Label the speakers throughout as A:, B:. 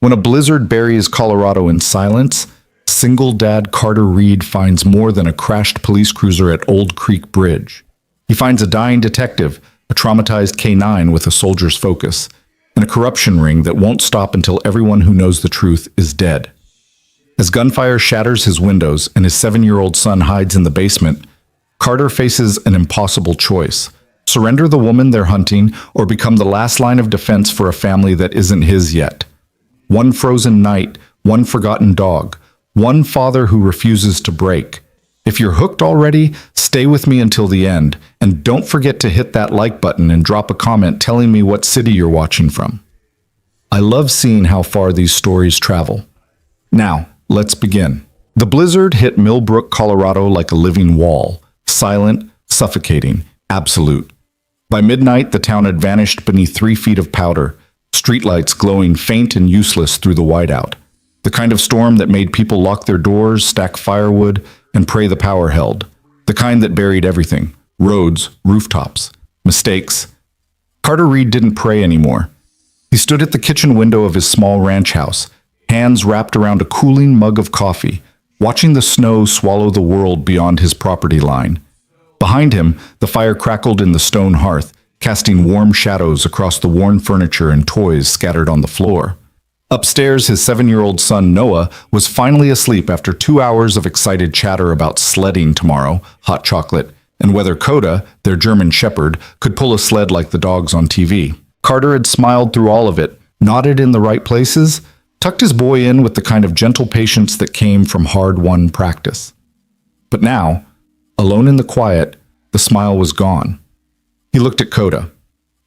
A: When a blizzard buries Colorado in silence, single dad Carter Reed finds more than a crashed police cruiser at Old Creek Bridge. He finds a dying detective, a traumatized K-9 with a soldier's focus, and a corruption ring that won't stop until everyone who knows the truth is dead. As gunfire shatters his windows and his 7-year-old son hides in the basement, Carter faces an impossible choice: surrender the woman they're hunting or become the last line of defense for a family that isn't his yet. One frozen night, one forgotten dog, one father who refuses to break. If you're hooked already, stay with me until the end, and don't forget to hit that like button and drop a comment telling me what city you're watching from. I love seeing how far these stories travel. Now, let's begin. The blizzard hit Millbrook, Colorado like a living wall, silent, suffocating, absolute. By midnight, the town had vanished beneath 3 feet of powder, streetlights glowing faint and useless through the whiteout. The kind of storm that made people lock their doors, stack firewood, and pray the power held. The kind that buried everything: roads, rooftops, mistakes. Carter Reed didn't pray anymore. He stood at the kitchen window of his small ranch house, hands wrapped around a cooling mug of coffee, watching the snow swallow the world beyond his property line. Behind him, the fire crackled in the stone hearth, casting warm shadows across the worn furniture and toys scattered on the floor. Upstairs, his 7-year-old son Noah was finally asleep after 2 hours of excited chatter about sledding tomorrow, hot chocolate, and whether Coda, their German shepherd, could pull a sled like the dogs on TV. Carter had smiled through all of it, nodded in the right places, tucked his boy in with the kind of gentle patience that came from hard-won practice. But now, alone in the quiet, the smile was gone. He looked at Coda.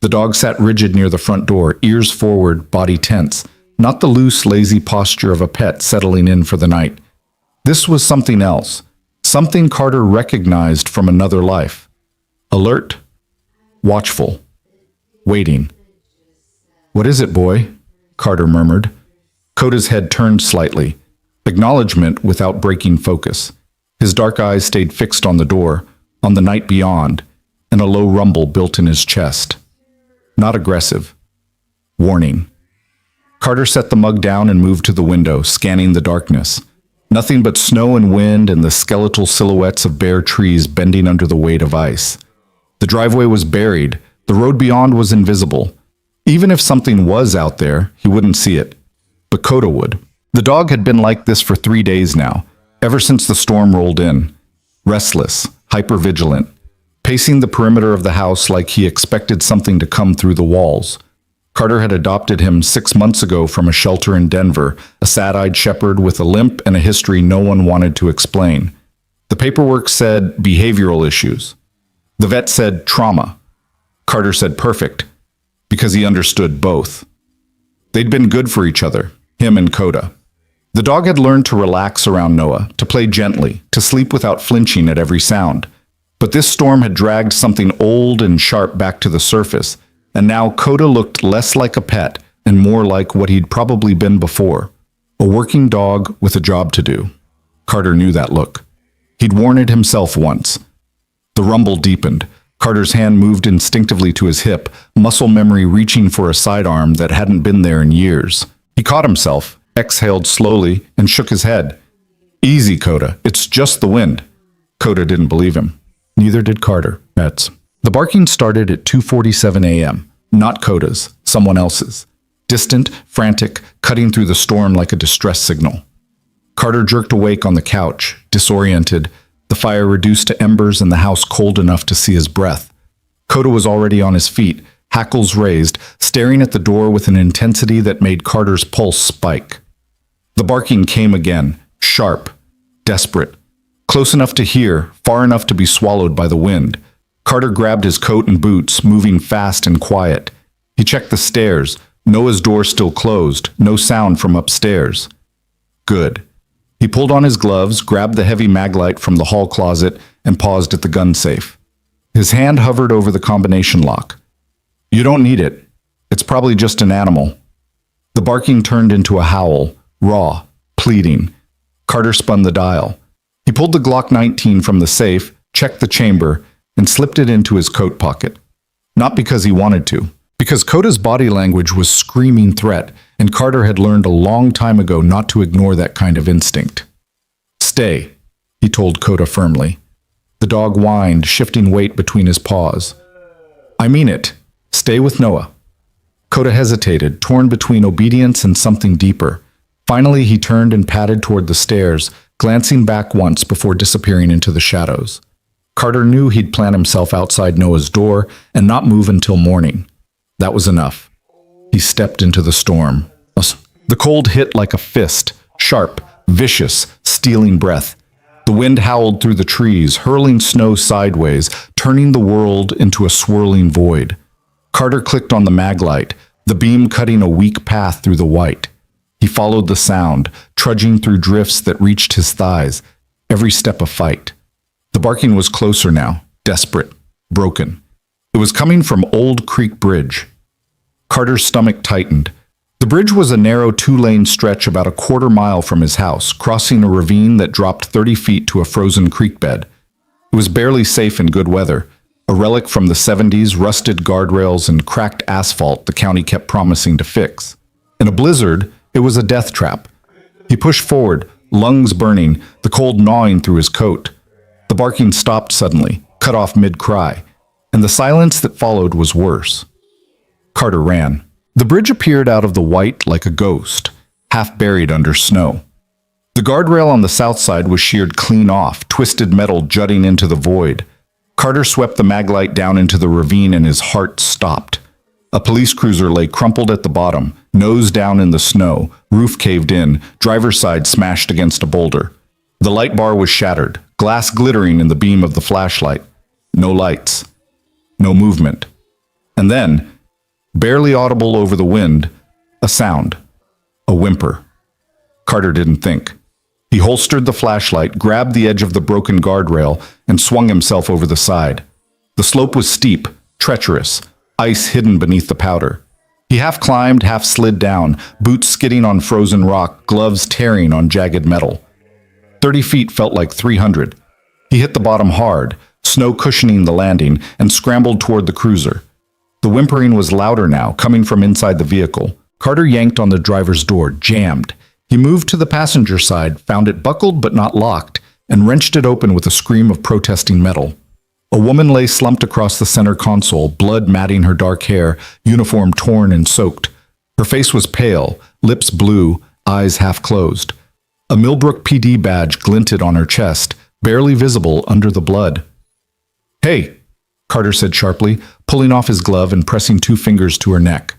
A: The dog sat rigid near the front door, ears forward, body tense, not the loose, lazy posture of a pet settling in for the night. This was something else, something Carter recognized from another life. Alert, watchful, waiting. "What is it, boy?" Carter murmured. Coda's head turned slightly, acknowledgement without breaking focus. His dark eyes stayed fixed on the door, on the night beyond, and a low rumble built in his chest. Not aggressive. Warning. Carter set the mug down and moved to the window, scanning the darkness. Nothing but snow and wind and the skeletal silhouettes of bare trees bending under the weight of ice. The driveway was buried. The road beyond was invisible. Even if something was out there, he wouldn't see it. But Coda would. The dog had been like this for 3 days now, ever since the storm rolled in. Restless, hypervigilant, pacing the perimeter of the house like he expected something to come through the walls. Carter had adopted him 6 months ago from a shelter in Denver, a sad-eyed shepherd with a limp and a history no one wanted to explain. The paperwork said behavioral issues. The vet said trauma. Carter said perfect, because he understood both. They'd been good for each other, him and Coda. The dog had learned to relax around Noah, to play gently, to sleep without flinching at every sound. But this storm had dragged something old and sharp back to the surface, and now Coda looked less like a pet and more like what he'd probably been before, a working dog with a job to do. Carter knew that look. He'd worn it himself once. The rumble deepened. Carter's hand moved instinctively to his hip, muscle memory reaching for a sidearm that hadn't been there in years. He caught himself, exhaled slowly, and shook his head. "Easy, Coda. It's just the wind." Coda didn't believe him. Neither did Carter. Pets. The barking started at 2:47 a.m., not Coda's, someone else's. Distant, frantic, cutting through the storm like a distress signal. Carter jerked awake on the couch, disoriented, the fire reduced to embers and the house cold enough to see his breath. Coda was already on his feet, hackles raised, staring at the door with an intensity that made Carter's pulse spike. The barking came again, sharp, desperate, close enough to hear, far enough to be swallowed by the wind. Carter grabbed his coat and boots, moving fast and quiet. He checked the stairs. Noah's door still closed, no sound from upstairs. Good. He pulled on his gloves, grabbed the heavy maglite from the hall closet, and paused at the gun safe. His hand hovered over the combination lock. "You don't need it. It's probably just an animal." The barking turned into a howl, raw, pleading. Carter spun the dial. He pulled the Glock 19 from the safe, checked the chamber, and slipped it into his coat pocket. Not because he wanted to, Because Coda's body language was screaming threat, and Carter had learned a long time ago not to ignore that kind of instinct. "Stay," he told Coda firmly. The dog whined, shifting weight between his paws. "I mean it. Stay with Noah." Coda hesitated, torn between obedience and something deeper. Finally, he turned and padded toward the stairs, glancing back once before disappearing into the shadows. Carter knew he'd plant himself outside Noah's door and not move until morning. That was enough. He stepped into the storm. The cold hit like a fist, sharp, vicious, stealing breath. The wind howled through the trees, hurling snow sideways, turning the world into a swirling void. Carter clicked on the maglite, the beam cutting a weak path through the white. He followed the sound, trudging through drifts that reached his thighs, every step a fight. The barking was closer now, desperate, broken. It was coming from Old Creek Bridge. Carter's stomach tightened. The bridge was a narrow two-lane stretch about a quarter-mile from his house, crossing a ravine that dropped 30 feet to a frozen creek bed. It was barely safe in good weather, a relic from the 70s, rusted guardrails and cracked asphalt the county kept promising to fix. In a blizzard, it was a death trap. He pushed forward, lungs burning, the cold gnawing through his coat. The barking stopped suddenly, cut off mid-cry, and the silence that followed was worse. Carter ran. The bridge appeared out of the white like a ghost, half buried under snow. The guardrail on the south side was sheared clean off, twisted metal jutting into the void. Carter swept the maglite down into the ravine and his heart stopped. A police cruiser lay crumpled at the bottom, nose down in the snow, roof caved in, driver's side smashed against a boulder. The light bar was shattered, glass glittering in the beam of the flashlight. No lights. No movement. And then, barely audible over the wind, a sound. A whimper. Carter didn't think. He holstered the flashlight, grabbed the edge of the broken guardrail, and swung himself over the side. The slope was steep, treacherous, ice hidden beneath the powder. He half climbed, half slid down, boots skidding on frozen rock, gloves tearing on jagged metal. 30 feet felt like 300. He hit the bottom hard, snow cushioning the landing, and scrambled toward the cruiser. The whimpering was louder now, coming from inside the vehicle. Carter yanked on the driver's door, jammed. He moved to the passenger side, found it buckled but not locked, and wrenched it open with a scream of protesting metal. A woman lay slumped across the center console, blood matting her dark hair, uniform torn and soaked. Her face was pale, lips blue, eyes half closed. A Millbrook PD badge glinted on her chest, barely visible under the blood. "Hey," Carter said sharply, pulling off his glove and pressing 2 fingers to her neck.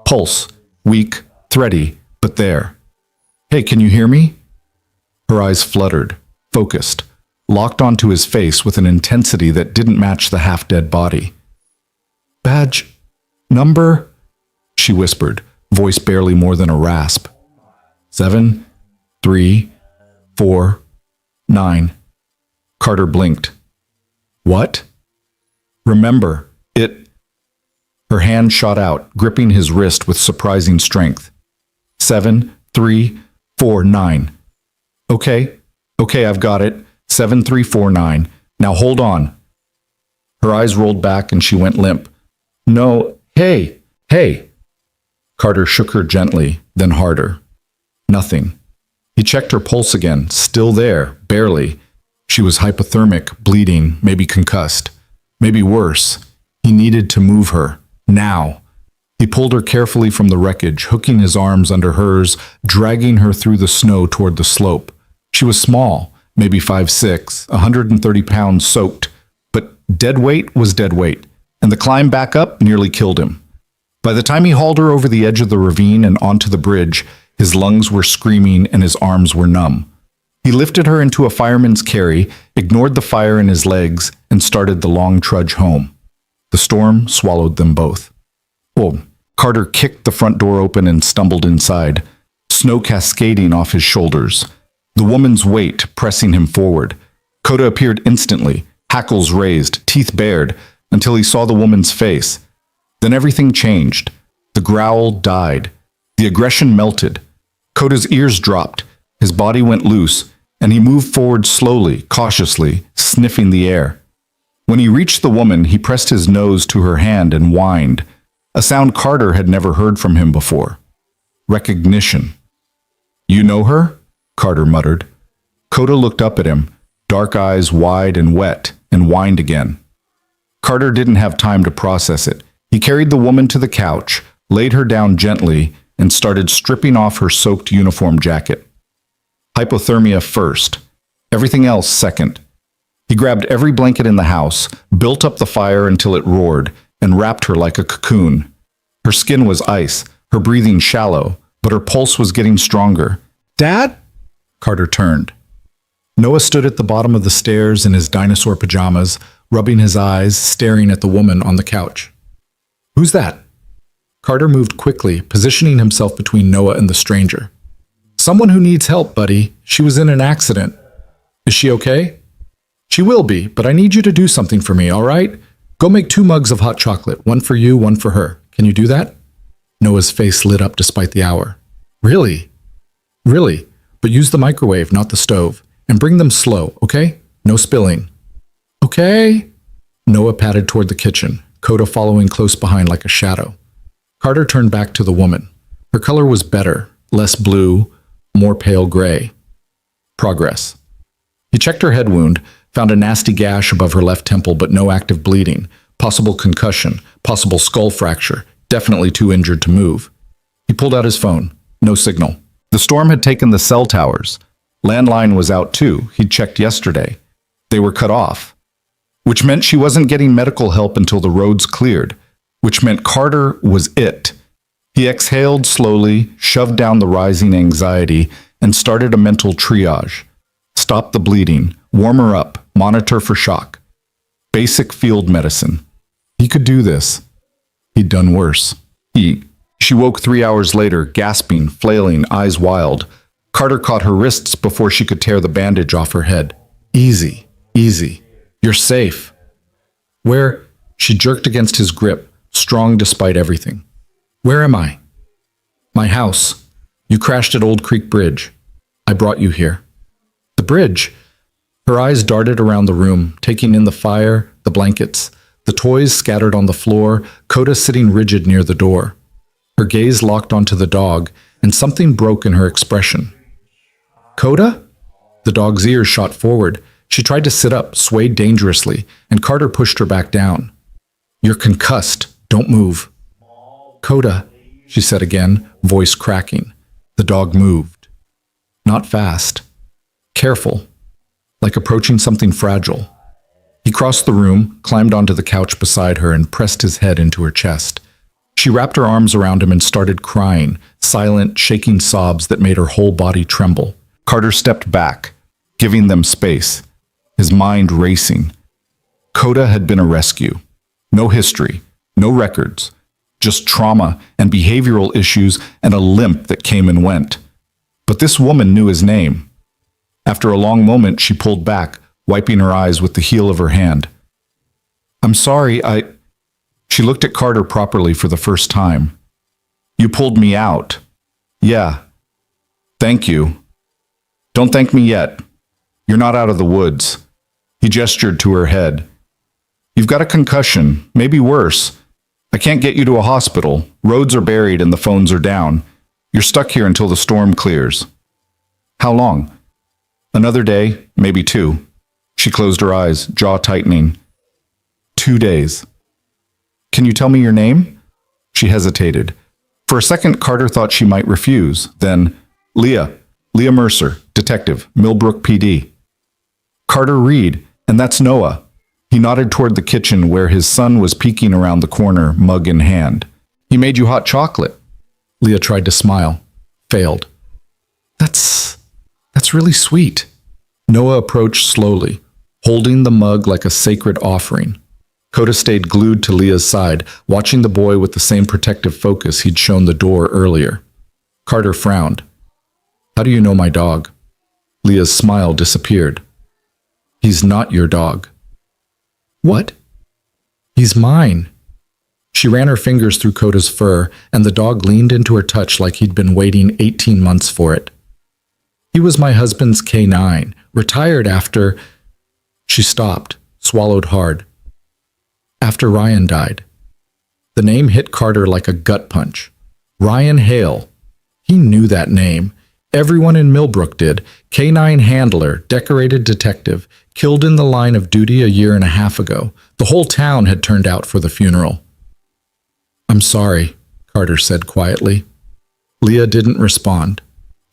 A: Pulse, weak, thready, but there. "Hey, can you hear me?" Her eyes fluttered, focused, locked onto his face with an intensity that didn't match the half-dead body. "Badge, number," she whispered, voice barely more than a rasp. 7, 3, 4, 9. Carter blinked. "What?" "Remember, it..." Her hand shot out, gripping his wrist with surprising strength. 7, 3, 4, 9. Okay, I've got it. 7, 3, 4, 9. Now hold on." Her eyes rolled back and she went limp. "No, hey." Carter shook her gently, then harder. Nothing. He checked her pulse again, still there, barely. She was hypothermic, bleeding, maybe concussed. Maybe worse. He needed to move her. Now. He pulled her carefully from the wreckage, hooking his arms under hers, dragging her through the snow toward the slope. She was small, maybe 5'6", 130 pounds soaked, but dead weight was dead weight, and the climb back up nearly killed him. By the time he hauled her over the edge of the ravine and onto the bridge, his lungs were screaming and his arms were numb. He lifted her into a fireman's carry, ignored the fire in his legs, and started the long trudge home. The storm swallowed them both. Whoa. Carter kicked the front door open and stumbled inside, snow cascading off his shoulders. The woman's weight pressing him forward. Coda appeared instantly, hackles raised, teeth bared, until he saw the woman's face. Then everything changed. The growl died. The aggression melted. Coda's ears dropped. His body went loose, and he moved forward slowly, cautiously, sniffing the air. When he reached the woman, he pressed his nose to her hand and whined. a sound Carter had never heard from him before. Recognition. "You know her?" Carter muttered. Coda looked up at him, dark eyes wide and wet, and whined again. Carter didn't have time to process it. He carried the woman to the couch, laid her down gently, and started stripping off her soaked uniform jacket. Hypothermia first, everything else second. He grabbed every blanket in the house, built up the fire until it roared, and wrapped her like a cocoon. Her skin was ice, her breathing shallow, but her pulse was getting stronger. "Dad?" Carter turned. Noah stood at the bottom of the stairs in his dinosaur pajamas, rubbing his eyes, staring at the woman on the couch. "Who's that?" Carter moved quickly, positioning himself between Noah and the stranger. "Someone who needs help, buddy. She was in an accident. Is she okay?" "She will be, but I need you to do something for me, all right? Go make 2 mugs of hot chocolate, one for you, one for her. Can you do that?" Noah's face lit up despite the hour. "Really?" "Really, but use the microwave, not the stove. And bring them slow, okay? No spilling." "Okay." Noah padded toward the kitchen, Coda following close behind like a shadow. Carter turned back to the woman. Her color was better, less blue, more pale gray. Progress. He checked her head wound, found a nasty gash above her left temple but no active bleeding, possible concussion, possible skull fracture, definitely too injured to move. He pulled out his phone. No signal. The storm had taken the cell towers. Landline was out too. He'd checked yesterday. They were cut off. Which meant she wasn't getting medical help until the roads cleared. Which meant Carter was it. He exhaled slowly, shoved down the rising anxiety, and started a mental triage. Stop the bleeding, warm her up, monitor for shock. Basic field medicine. He could do this. He'd done worse. She woke 3 hours later, gasping, flailing, eyes wild. Carter caught her wrists before she could tear the bandage off her head. "Easy, easy. You're safe." "Where?" She jerked against his grip, strong despite everything. "Where am I?" "My house. You crashed at Old Creek Bridge. I brought you here." "The bridge?" Her eyes darted around the room, taking in the fire, the blankets, the toys scattered on the floor, Coda sitting rigid near the door. Her gaze locked onto the dog, and something broke in her expression. "Coda?" The dog's ears shot forward. She tried to sit up, swayed dangerously, and Carter pushed her back down. "You're concussed. Don't move." "Coda," she said again, voice cracking. The dog moved. Not fast. Careful, like approaching something fragile. He crossed the room, climbed onto the couch beside her, and pressed his head into her chest. She wrapped her arms around him and started crying, silent, shaking sobs that made her whole body tremble. Carter stepped back, giving them space, his mind racing. Coda had been a rescue. No history, no records, just trauma and behavioral issues and a limp that came and went. But this woman knew his name. After a long moment, she pulled back, wiping her eyes with the heel of her hand. "I'm sorry, She looked at Carter properly for the first time. "You pulled me out." "Yeah. Thank you." "Don't thank me yet. You're not out of the woods." He gestured to her head. "You've got a concussion, maybe worse. I can't get you to a hospital. Roads are buried and the phones are down. You're stuck here until the storm clears." "How long?" "Another day, maybe 2. She closed her eyes, jaw tightening. 2 days. "Can you tell me your name?" She hesitated. For a second, Carter thought she might refuse. Then, Leah Mercer, detective, Millbrook PD. "Carter Reed, and that's Noah." He nodded toward the kitchen where his son was peeking around the corner, mug in hand. "He made you hot chocolate." Leah tried to smile. Failed. That's really sweet." Noah approached slowly, holding the mug like a sacred offering. Coda stayed glued to Leah's side, watching the boy with the same protective focus he'd shown the door earlier. Carter frowned. "How do you know my dog?" Leah's smile disappeared. "He's not your dog." "What?" "He's mine." She ran her fingers through Coda's fur, and the dog leaned into her touch like he'd been waiting 18 months for it. "He was my husband's K9, retired after—" She stopped, swallowed hard. "After Ryan died." The name hit Carter like a gut punch. Ryan Hale. He knew that name. Everyone in Millbrook did. Canine handler, decorated detective, killed in the line of duty a year and a half ago. The whole town had turned out for the funeral. "I'm sorry," Carter said quietly. Leah didn't respond.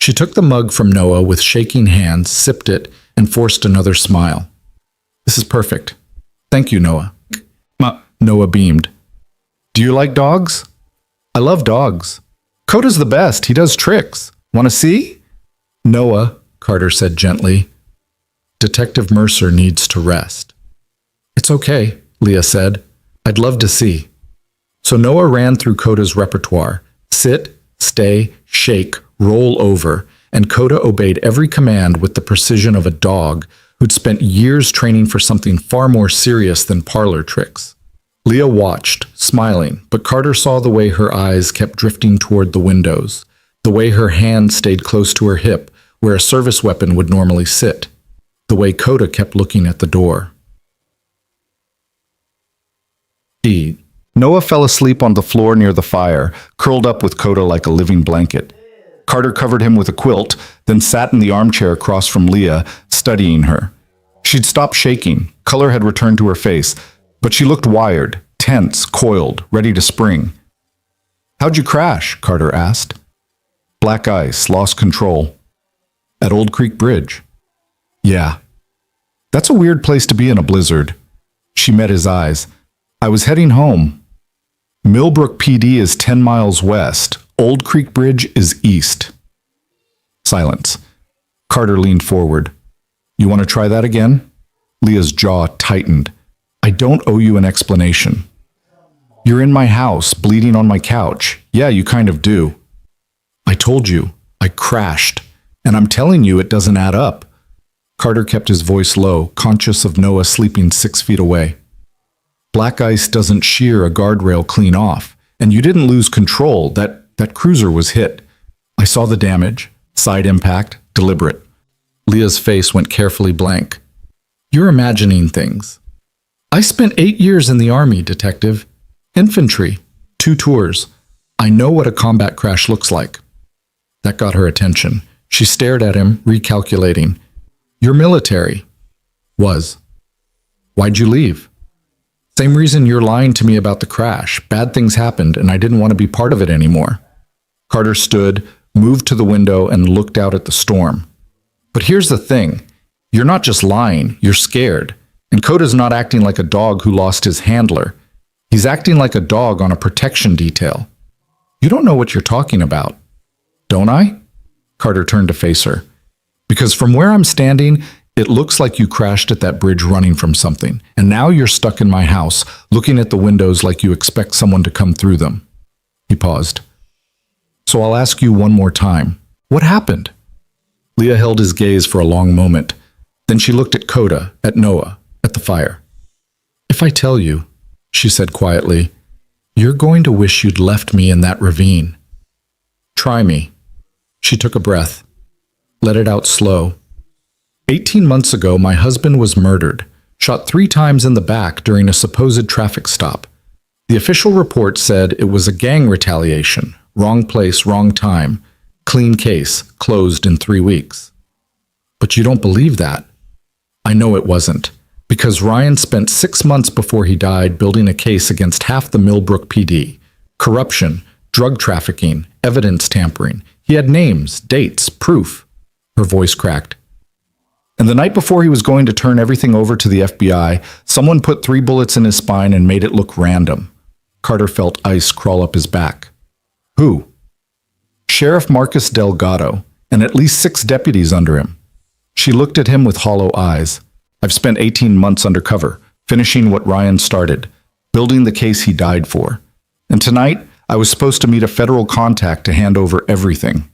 A: She took the mug from Noah with shaking hands, sipped it, and forced another smile. "This is perfect. Thank you, Noah." Noah beamed. "Do you like dogs?" "I love dogs. Coda's the best. He does tricks. Want to see?" "Noah," Carter said gently, "Detective Mercer needs to rest." "It's okay," Leah said. "I'd love to see." So Noah ran through Coda's repertoire. Sit, stay, shake, roll over, and Coda obeyed every command with the precision of a dog who'd spent years training for something far more serious than parlor tricks. Leah watched, smiling, but Carter saw the way her eyes kept drifting toward the windows, the way her hand stayed close to her hip, where a service weapon would normally sit, the way Coda kept looking at the door. Noah fell asleep on the floor near the fire, curled up with Coda like a living blanket. Carter covered him with a quilt, then sat in the armchair across from Leah, studying her. She'd stopped shaking, color had returned to her face, but she looked wired, tense, coiled, ready to spring. "How'd you crash?" Carter asked. "Black ice, lost control." "At Old Creek Bridge." "Yeah. That's a weird place to be in a blizzard." She met his eyes. "I was heading home. Millbrook PD is 10 miles west. Old Creek Bridge is east." Silence. Carter leaned forward. "You want to try that again?" Leah's jaw tightened. "I don't owe you an explanation." "You're in my house, bleeding on my couch. Yeah, you kind of do." "I told you. I crashed. And I'm telling you it doesn't add up." Carter kept his voice low, conscious of Noah sleeping 6 feet away. "Black ice doesn't shear a guardrail clean off, and you didn't lose control. That cruiser was hit. I saw the damage. Side impact, deliberate." Leah's face went carefully blank. "You're imagining things." "I spent 8 years in the Army, Detective. Infantry. 2 tours. I know what a combat crash looks like." That got her attention. She stared at him, recalculating. "You're military." "Was." "Why'd you leave?" "Same reason you're lying to me about the crash. Bad things happened, and I didn't want to be part of it anymore." Carter stood, moved to the window, and looked out at the storm. "But here's the thing. You're not just lying, you're scared. And Coda's not acting like a dog who lost his handler. He's acting like a dog on a protection detail. You don't know what you're talking about." "Don't I?" Carter turned to face her. "Because from where I'm standing, it looks like you crashed at that bridge running from something, and now you're stuck in my house, looking at the windows like you expect someone to come through them." He paused. "So I'll ask you one more time. What happened?" Leah held his gaze for a long moment. Then she looked at Coda, at Noah, at the fire. "If I tell you," she said quietly, "you're going to wish you'd left me in that ravine. Try me." She took a breath. Let it out slow. 18 months ago, my husband was murdered, shot 3 times in the back during a supposed traffic stop. The official report said it was a gang retaliation, wrong place, wrong time, clean case, closed in 3 weeks. But you don't believe that. I know it wasn't, because Ryan spent 6 months before he died building a case against half the Millbrook PD. Corruption, drug trafficking, evidence tampering. He had names, dates, proof. Her voice cracked. And the night before he was going to turn everything over to the FBI, someone put 3 bullets in his spine and made it look random. Carter felt ice crawl up his back. Who? Sheriff Marcus Delgado, and at least 6 deputies under him. She looked at him with hollow eyes. I've spent 18 months undercover, finishing what Ryan started, building the case he died for. And tonight, I was supposed to meet a federal contact to hand over everything.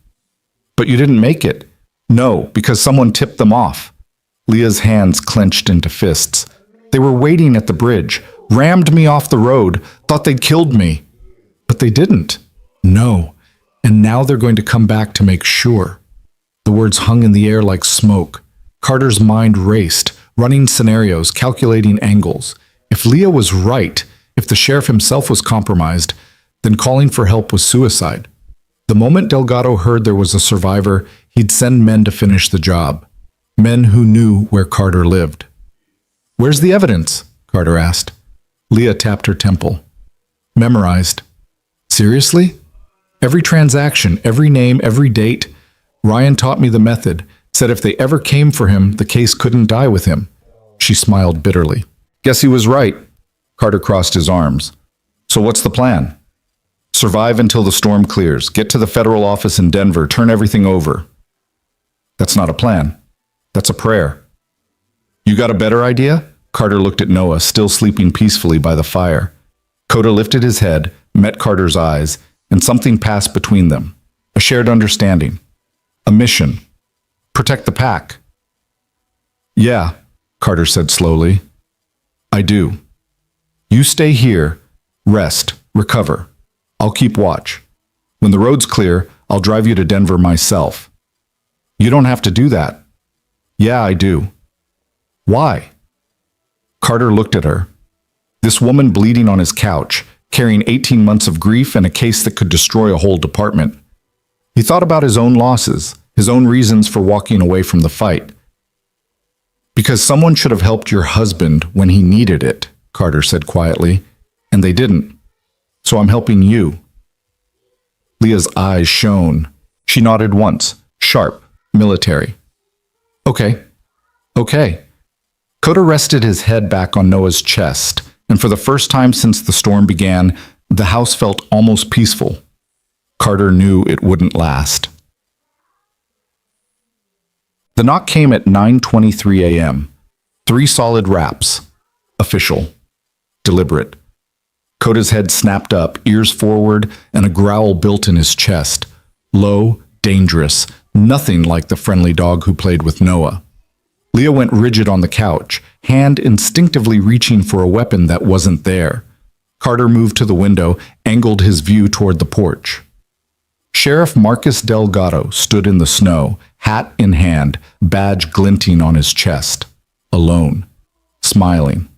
A: But you didn't make it. No, because someone tipped them off. Leah's hands clenched into fists. They were waiting at the bridge, rammed me off the road, thought they'd killed me. But they didn't. No. And now they're going to come back to make sure. The words hung in the air like smoke. Carter's mind raced, running scenarios, calculating angles. If Leah was right, If the sheriff himself was compromised, then calling for help was suicide. The moment Delgado heard there was a survivor, he'd send men to finish the job. Men who knew where Carter lived. "Where's the evidence?" Carter asked. Leah tapped her temple. "Memorized." "Seriously?" "Every transaction, every name, every date. Ryan taught me the method, said if they ever came for him, the case couldn't die with him." She smiled bitterly. "Guess he was right." Carter crossed his arms. "So what's the plan?" "Survive until the storm clears. Get to the federal office in Denver. Turn everything over." "That's not a plan. That's a prayer." "You got a better idea?" Carter looked at Noah, still sleeping peacefully by the fire. Coda lifted his head, met Carter's eyes, and something passed between them. A shared understanding. A mission. Protect the pack. "Yeah," Carter said slowly. "I do. You stay here, rest, recover. I'll keep watch. When the road's clear, I'll drive you to Denver myself." "You don't have to do that." "Yeah, I do." "Why?" Carter looked at her. This woman bleeding on his couch, carrying 18 months of grief and a case that could destroy a whole department. He thought about his own losses, his own reasons for walking away from the fight. "Because someone should have helped your husband when he needed it," Carter said quietly, "and they didn't. So I'm helping you." Leah's eyes shone. She nodded once, sharp, military. "Okay. Okay." Coda rested his head back on Noah's chest, and for the first time since the storm began, the house felt almost peaceful. Carter knew it wouldn't last. The knock came at 9:23 a.m. 3 solid raps. Official. Deliberate. Coda's head snapped up, ears forward, and a growl built in his chest. Low, dangerous, nothing like the friendly dog who played with Noah. Leah went rigid on the couch, hand instinctively reaching for a weapon that wasn't there. Carter moved to the window, angled his view toward the porch. Sheriff Marcus Delgado stood in the snow, hat in hand, badge glinting on his chest. Alone. Smiling.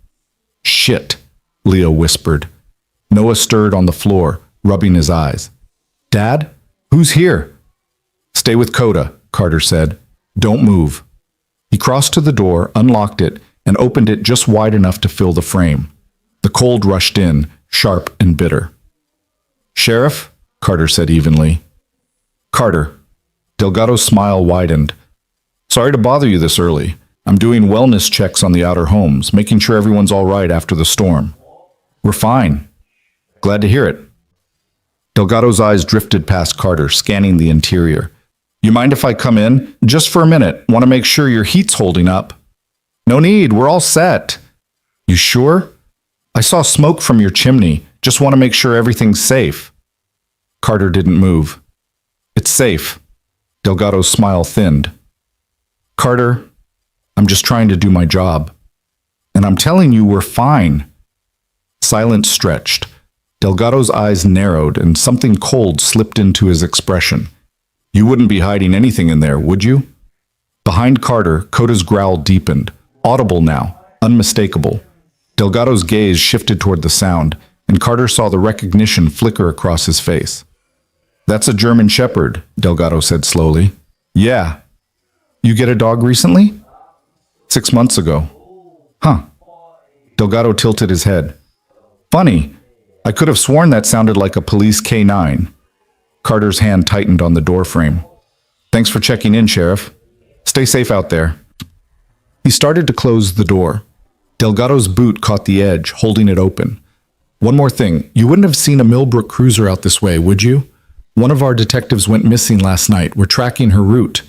A: "Shit," Leah whispered. Noah stirred on the floor, rubbing his eyes. "Dad? Who's here?" "Stay with Coda," Carter said. "Don't move." He crossed to the door, unlocked it, and opened it just wide enough to fill the frame. The cold rushed in, sharp and bitter. "Sheriff?" Carter said evenly. "Carter." Delgado's smile widened. "Sorry to bother you this early. I'm doing wellness checks on the outer homes, making sure everyone's all right after the storm." "We're fine." "Glad to hear it." Delgado's eyes drifted past Carter, scanning the interior. "You mind if I come in? Just for a minute. Want to make sure your heat's holding up." "No need. We're all set." "You sure?" "I saw smoke from your chimney. Just want to make sure everything's safe." Carter didn't move. "It's safe." Delgado's smile thinned. "Carter, I'm just trying to do my job. And I'm telling you we're fine." Silence stretched. Delgado's eyes narrowed and something cold slipped into his expression. "You wouldn't be hiding anything in there, would you?" Behind Carter, Coda's growl deepened, audible now, unmistakable. Delgado's gaze shifted toward the sound, and Carter saw the recognition flicker across his face. "That's a German Shepherd," Delgado said slowly. "Yeah." "You get a dog recently?" 6 months ago." "Huh." Delgado tilted his head. "Funny. I could have sworn that sounded like a police K9. Carter's hand tightened on the doorframe. "Thanks for checking in, Sheriff. Stay safe out there." He started to close the door. Delgado's boot caught the edge, holding it open. "One more thing. You wouldn't have seen a Millbrook cruiser out this way, would you? One of our detectives went missing last night. We're tracking her route.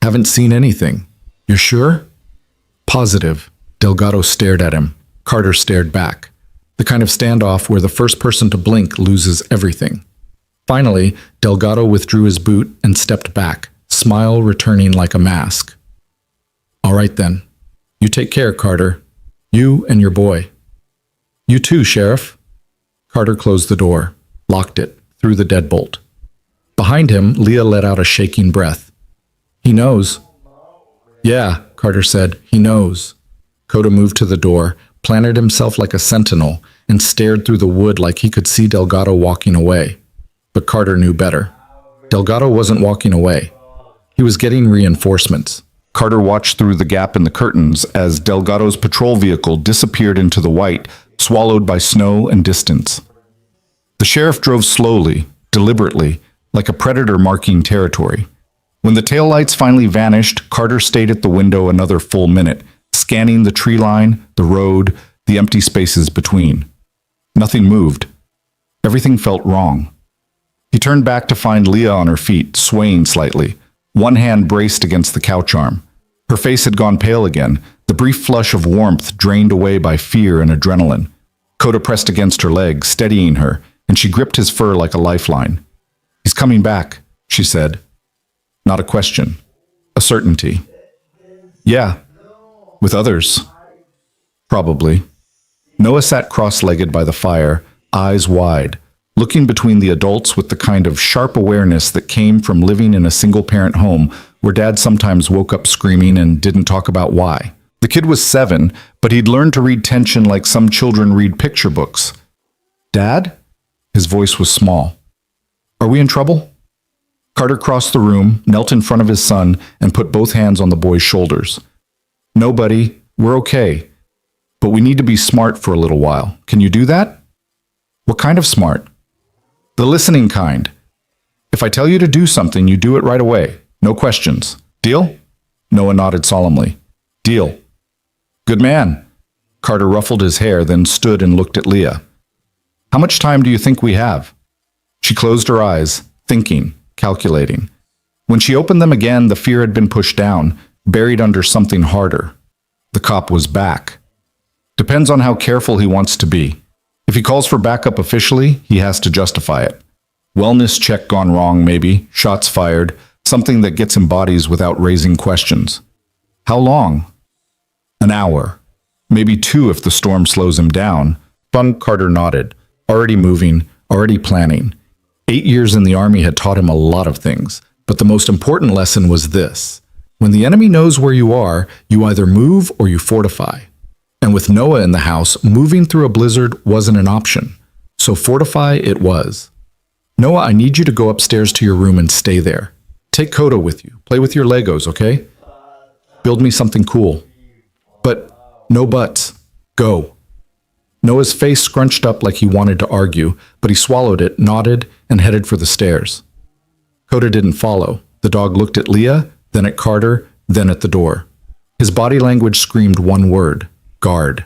A: Haven't seen anything. You're sure?" "Positive." Delgado stared at him. Carter stared back. The kind of standoff where the first person to blink loses everything. Finally, Delgado withdrew his boot and stepped back, smile returning like a mask. "All right then. You take care, Carter. You and your boy." "You too, Sheriff." Carter closed the door, locked it, threw the deadbolt. Behind him, Leah let out a shaking breath. "He knows." "Yeah," Carter said, "he knows." Coda moved to the door, planted himself like a sentinel, and stared through the wood like he could see Delgado walking away. But Carter knew better. Delgado wasn't walking away. He was getting reinforcements. Carter watched through the gap in the curtains as Delgado's patrol vehicle disappeared into the white, swallowed by snow and distance. The sheriff drove slowly, deliberately, like a predator marking territory. When the taillights finally vanished, Carter stayed at the window another full minute, scanning the tree line, the road, the empty spaces between. Nothing moved. Everything felt wrong. He turned back to find Leah on her feet, swaying slightly, one hand braced against the couch arm. Her face had gone pale again, the brief flush of warmth drained away by fear and adrenaline. Coda pressed against her leg, steadying her, and she gripped his fur like a lifeline. "He's coming back," she said. Not a question, a certainty. "Yeah, with others. Probably." Noah sat cross-legged by the fire, eyes wide, looking between the adults with the kind of sharp awareness that came from living in a single-parent home where Dad sometimes woke up screaming and didn't talk about why. The kid was 7, but he'd learned to read tension like some children read picture books. "Dad?" His voice was small. "Are we in trouble?" Carter crossed the room, knelt in front of his son, and put both hands on the boy's shoulders. "No, buddy, we're okay. But we need to be smart for a little while. Can you do that?" "What kind of smart?" "The listening kind. If I tell you to do something, you do it right away. No questions. Deal?" Noah nodded solemnly. "Deal." "Good man." Carter ruffled his hair, then stood and looked at Leah. "How much time do you think we have?" She closed her eyes, thinking, calculating. When she opened them again, the fear had been pushed down, buried under something harder. The cop was back. Depends on how careful he wants to be. If he calls for backup officially, he has to justify it. Wellness check gone wrong, maybe. Shots fired. Something that gets him bodies without raising questions. How long? An hour. Maybe 2 if the storm slows him down. Carter nodded. Already moving, already planning. 8 years in the army had taught him a lot of things, but the most important lesson was this. When the enemy knows where you are, you either move or you fortify. And with Noah in the house, moving through a blizzard wasn't an option. So fortify it was. "Noah, I need you to go upstairs to your room and stay there. Take Coda with you. Play with your Legos, okay? Build me something cool. But no buts. Go." Noah's face scrunched up like he wanted to argue, but he swallowed it, nodded, and headed for the stairs. Coda didn't follow. The dog looked at Leah, then at Carter, then at the door. His body language screamed one word: guard.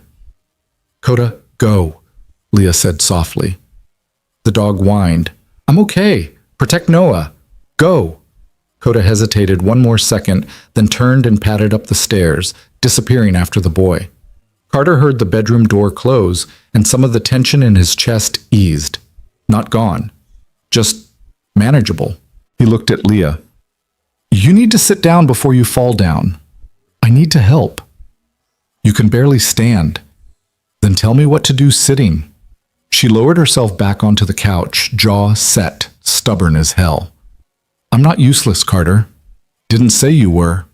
A: "Coda, go," Leah said softly. The dog whined. "I'm okay. Protect Noah. Go." Coda hesitated one more second, then turned and padded up the stairs, disappearing after the boy. Carter heard the bedroom door close, and some of the tension in his chest eased. Not gone. Just manageable. He looked at Leah. "You need to sit down before you fall down. I need to help." "You can barely stand." "Then tell me what to do sitting." She lowered herself back onto the couch, jaw set, stubborn as hell. "I'm not useless, Carter. Didn't say you were."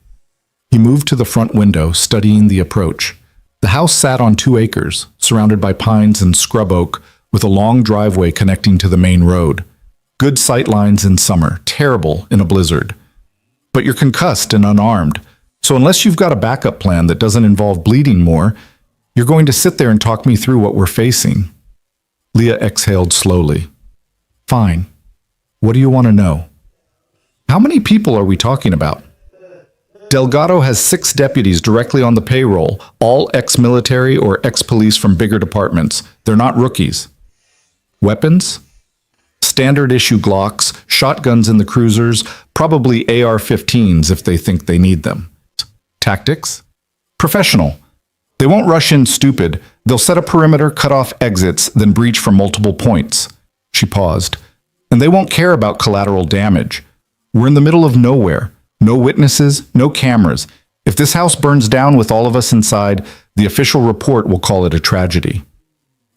A: He moved to the front window, studying the approach. The house sat on 2 acres, surrounded by pines and scrub oak, with a long driveway connecting to the main road. Good sight lines in summer, terrible in a blizzard. But you're concussed and unarmed, so unless you've got a backup plan that doesn't involve bleeding more, you're going to sit there and talk me through what we're facing. Leah exhaled slowly. "Fine. What do you want to know?" "How many people are we talking about?" "Delgado has 6 deputies directly on the payroll, all ex-military or ex-police from bigger departments. They're not rookies." "Weapons?" "Standard issue Glocks, shotguns in the cruisers, probably AR-15s if they think they need them." "Tactics?" "Professional. They won't rush in stupid. They'll set a perimeter, cut off exits, then breach from multiple points." She paused. "And they won't care about collateral damage. We're in the middle of nowhere. No witnesses, no cameras. If this house burns down with all of us inside, the official report will call it a tragedy."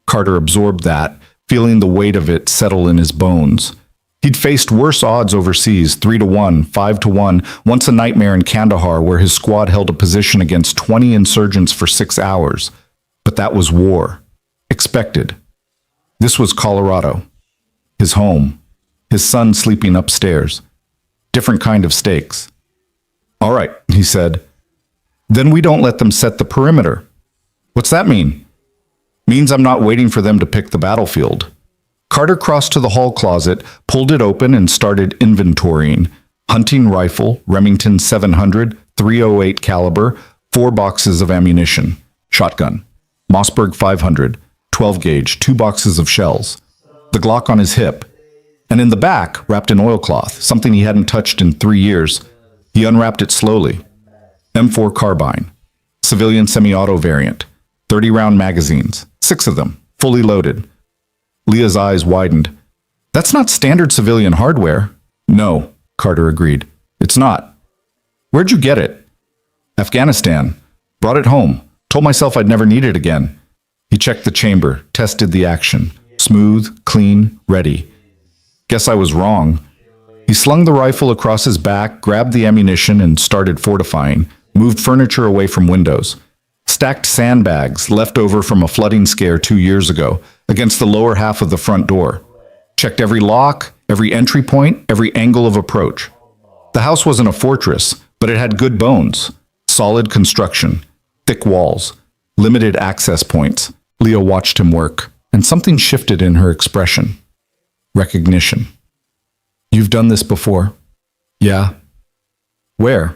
A: Carter absorbed that, feeling the weight of it settle in his bones. He'd faced worse odds overseas, 3-1, 5-1, once a nightmare in Kandahar where his squad held a position against 20 insurgents for 6 hours. But that was war. Expected. This was Colorado. His home. His son sleeping upstairs. Different kind of stakes. All right, he said. Then we don't let them set the perimeter. What's that mean? Means I'm not waiting for them to pick the battlefield. Carter crossed to the hall closet, pulled it open, and started inventorying. Hunting rifle, Remington 700, .308 caliber, 4 boxes of ammunition. Shotgun. Mossberg 500, 12 gauge, 2 boxes of shells. The Glock on his hip. And in the back, wrapped in oilcloth, something he hadn't touched in 3 years, he unwrapped it slowly. M4 carbine. Civilian semi-auto variant. 30-round magazines. 6 of them, fully loaded. Leah's eyes widened. That's not standard civilian hardware. No, Carter agreed. It's not. Where'd you get it? Afghanistan. Brought it home. Told myself I'd never need it again. He checked the chamber, tested the action. Smooth, clean, ready. Guess I was wrong. He slung the rifle across his back, grabbed the ammunition, and started fortifying. Moved furniture away from windows. Stacked sandbags, left over from a flooding scare 2 years ago, against the lower half of the front door. Checked every lock, every entry point, every angle of approach. The house wasn't a fortress, but it had good bones. Solid construction. Thick walls. Limited access points. Leah watched him work, and something shifted in her expression. Recognition. You've done this before? Yeah. Where?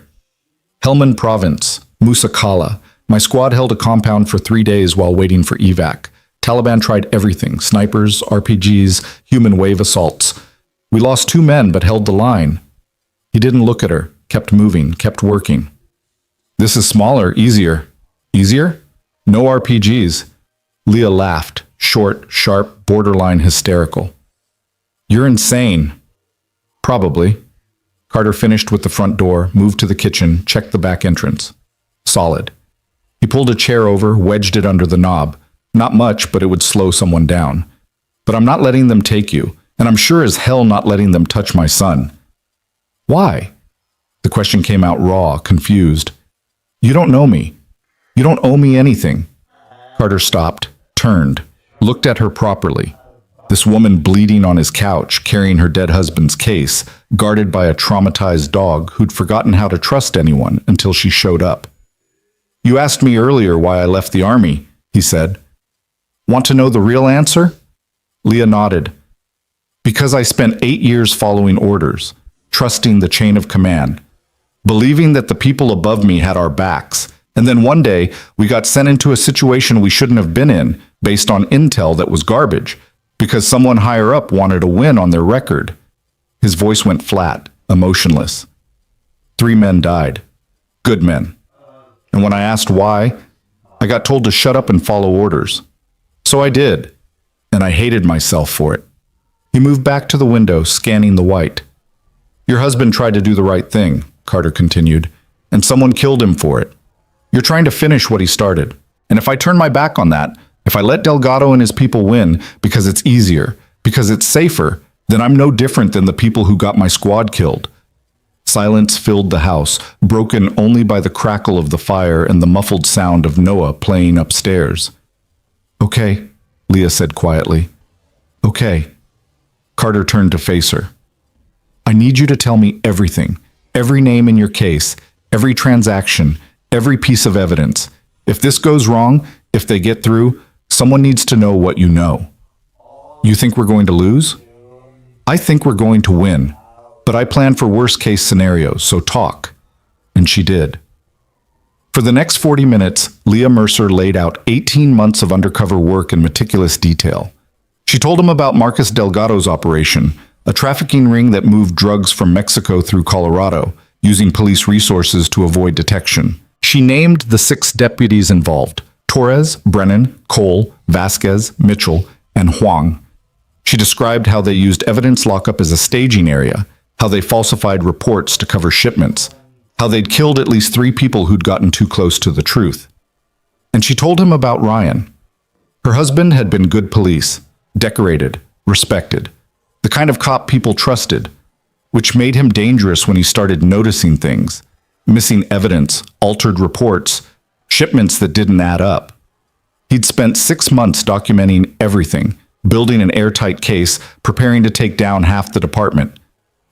A: Helmand Province, Musa Qala. My squad held a compound for 3 days while waiting for evac. Taliban tried everything, snipers, RPGs, human wave assaults. We lost 2 men but held the line. He didn't look at her, kept moving, kept working. This is smaller, easier. Easier? No RPGs. Leah laughed, short, sharp, borderline hysterical. You're insane. Probably. Carter finished with the front door, moved to the kitchen, checked the back entrance. Solid. He pulled a chair over, wedged it under the knob. Not much, but it would slow someone down. But I'm not letting them take you, and I'm sure as hell not letting them touch my son. Why? The question came out raw, confused. You don't know me. You don't owe me anything. Carter stopped, turned, looked at her properly. This woman bleeding on his couch, carrying her dead husband's case, guarded by a traumatized dog who'd forgotten how to trust anyone until she showed up. You asked me earlier why I left the army, he said. Want to know the real answer? Leah nodded. Because I spent 8 years following orders, trusting the chain of command, believing that the people above me had our backs, and then one day we got sent into a situation we shouldn't have been in based on intel that was garbage, because someone higher up wanted a win on their record. His voice went flat, emotionless. 3 men died. Good men. And when I asked why, I got told to shut up and follow orders. So I did, and I hated myself for it. He moved back to the window, scanning the white. Your husband tried to do the right thing, Carter continued, and someone killed him for it. You're trying to finish what he started. And if I turn my back on that, if I let Delgado and his people win because it's easier, because it's safer, then I'm no different than the people who got my squad killed. Silence filled the house, broken only by the crackle of the fire and the muffled sound of Noah playing upstairs. Okay, Leah said quietly. Okay. Carter turned to face her. I need you to tell me everything, every name in your case, every transaction, every piece of evidence. If this goes wrong, if they get through, someone needs to know what you know. You think we're going to lose? I think we're going to win, but I plan for worst-case scenarios, so talk. And she did. For the next 40 minutes, Leah Mercer laid out 18 months of undercover work in meticulous detail. She told him about Marcus Delgado's operation, a trafficking ring that moved drugs from Mexico through Colorado, using police resources to avoid detection. She named the 6 deputies involved: Torres, Brennan, Cole, Vasquez, Mitchell, and Huang. She described how they used evidence lockup as a staging area, how they falsified reports to cover shipments, how they'd killed at least 3 people who'd gotten too close to the truth. And she told him about Ryan. Her husband had been good police, decorated, respected, the kind of cop people trusted, which made him dangerous when he started noticing things, missing evidence, altered reports, shipments that didn't add up. He'd spent 6 months documenting everything, building an airtight case, preparing to take down half the department.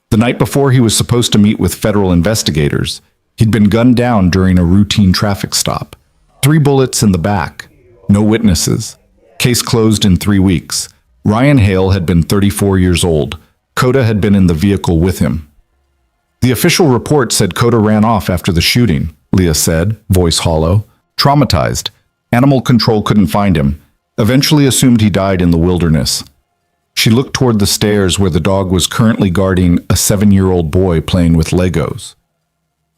A: The night before he was supposed to meet with federal investigators, he'd been gunned down during a routine traffic stop. 3 bullets in the back. No witnesses. Case closed in 3 weeks. Ryan Hale had been 34 years old. Coda had been in the vehicle with him. The official report said Coda ran off after the shooting, Leah said, voice hollow. Traumatized. Animal control couldn't find him. Eventually assumed he died in the wilderness. She looked toward the stairs where the dog was currently guarding a 7-year-old boy playing with Legos.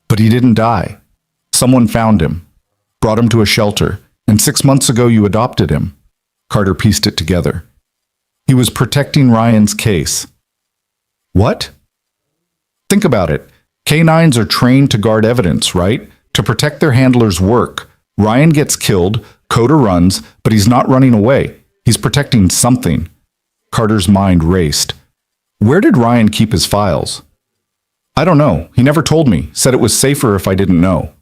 A: But he didn't die. Someone found him, brought him to a shelter, and 6 months ago you adopted him. Carter pieced it together. He was protecting Ryan's case. What? Think about it. Canines are trained to guard evidence, right? To protect their handler's work. Ryan gets killed, Coda runs, but he's not running away. He's protecting something. Carter's mind raced. Where did Ryan keep his files? I don't know. He never told me. Said it was safer if I didn't know.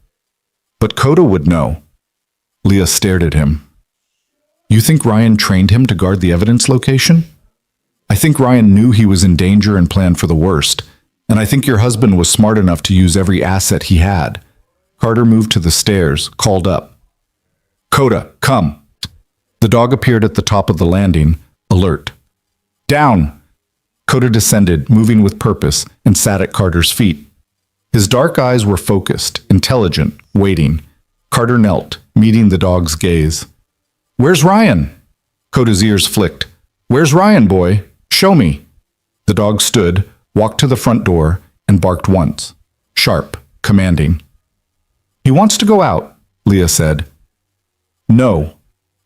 A: But Coda would know. Leah stared at him. You think Ryan trained him to guard the evidence location? I think Ryan knew he was in danger and planned for the worst. And I think your husband was smart enough to use every asset he had. Carter moved to the stairs, called up. Coda, come. The dog appeared at the top of the landing, alert. Down! Coda descended, moving with purpose, and sat at Carter's feet. His dark eyes were focused, intelligent, waiting. Carter knelt, meeting the dog's gaze. Where's Ryan? Coda's ears flicked. Where's Ryan, boy? Show me. The dog stood, walked to the front door, and barked once. Sharp, commanding. He wants to go out, Leah said. No.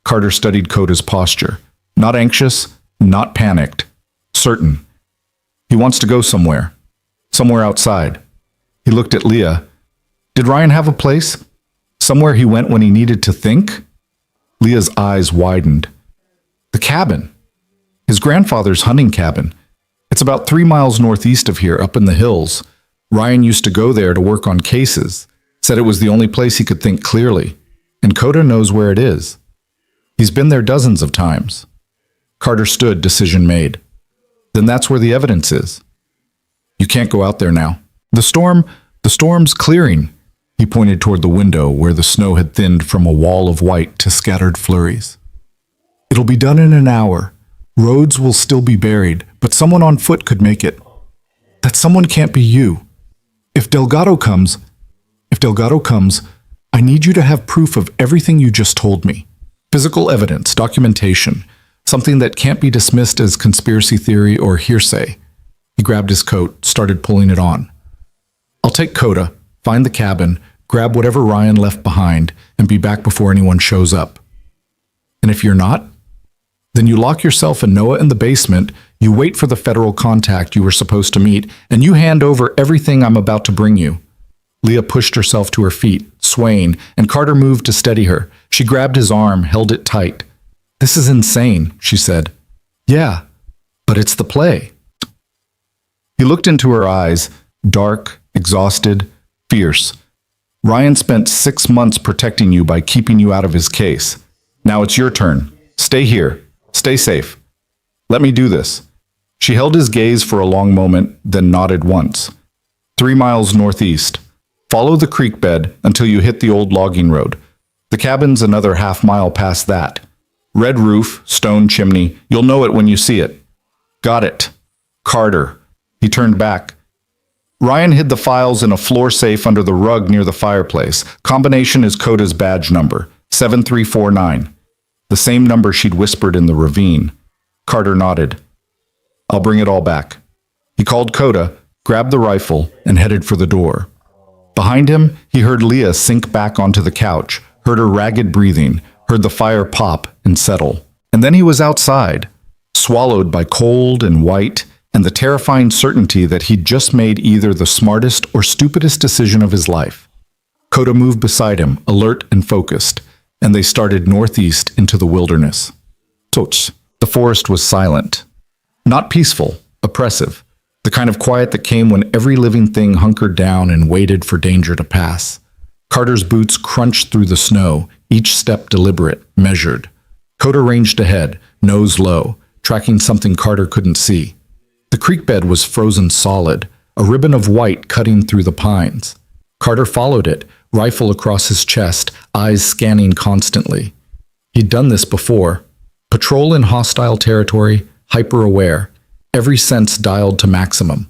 A: Carter studied Coda's posture. Not anxious, not panicked. Certain. He wants to go somewhere. Somewhere outside. He looked at Leah. Did Ryan have a place? Somewhere he went when he needed to think? Leah's eyes widened. The cabin. His grandfather's hunting cabin. It's about 3 miles northeast of here, up in the hills. Ryan used to go there to work on cases. Said it was the only place he could think clearly. And Coda knows where it is. He's been there dozens of times. Carter stood, decision made. Then that's where the evidence is. You can't go out there now. The storm's clearing. He pointed toward the window where the snow had thinned from a wall of white to scattered flurries. It'll be done in an hour. Roads will still be buried, but someone on foot could make it. That someone can't be you. If Delgado comes, I need you to have proof of everything you just told me. Physical evidence, documentation, something that can't be dismissed as conspiracy theory or hearsay. He grabbed his coat, started pulling it on. I'll take Coda, find the cabin, grab whatever Ryan left behind, and be back before anyone shows up. And if you're not, then you lock yourself and Noah in the basement, you wait for the federal contact you were supposed to meet, and you hand over everything I'm about to bring you. Leah pushed herself to her feet, swaying, and Carter moved to steady her. She grabbed his arm, held it tight. This is insane, she said. Yeah, but it's the play. He looked into her eyes, dark, exhausted, fierce. Ryan spent 6 months protecting you by keeping you out of his case. Now it's your turn. Stay here. Stay safe. Let me do this. She held his gaze for a long moment, then nodded once. 3 miles northeast. Follow the creek bed until you hit the old logging road. The cabin's another half-mile past that. Red roof, stone chimney. You'll know it when you see it. Got it. Carter. He turned back. Ryan hid the files in a floor safe under the rug near the fireplace. Combination is Coda's badge number, 7349. The same number she'd whispered in the ravine. Carter nodded. I'll bring it all back. He called Coda, grabbed the rifle, and headed for the door. Behind him, he heard Leah sink back onto the couch, heard her ragged breathing, heard the fire pop and settle. And then he was outside, swallowed by cold and white, and the terrifying certainty that he'd just made either the smartest or stupidest decision of his life. Coda moved beside him, alert and focused, and they started northeast into the wilderness. Toch. The forest was silent. Not peaceful, oppressive. The kind of quiet that came when every living thing hunkered down and waited for danger to pass. Carter's boots crunched through the snow, each step deliberate, measured. Coda ranged ahead, nose low, tracking something Carter couldn't see. The creek bed was frozen solid, a ribbon of white cutting through the pines. Carter followed it, rifle across his chest, eyes scanning constantly. He'd done this before. Patrol in hostile territory, hyper-aware, every sense dialed to maximum.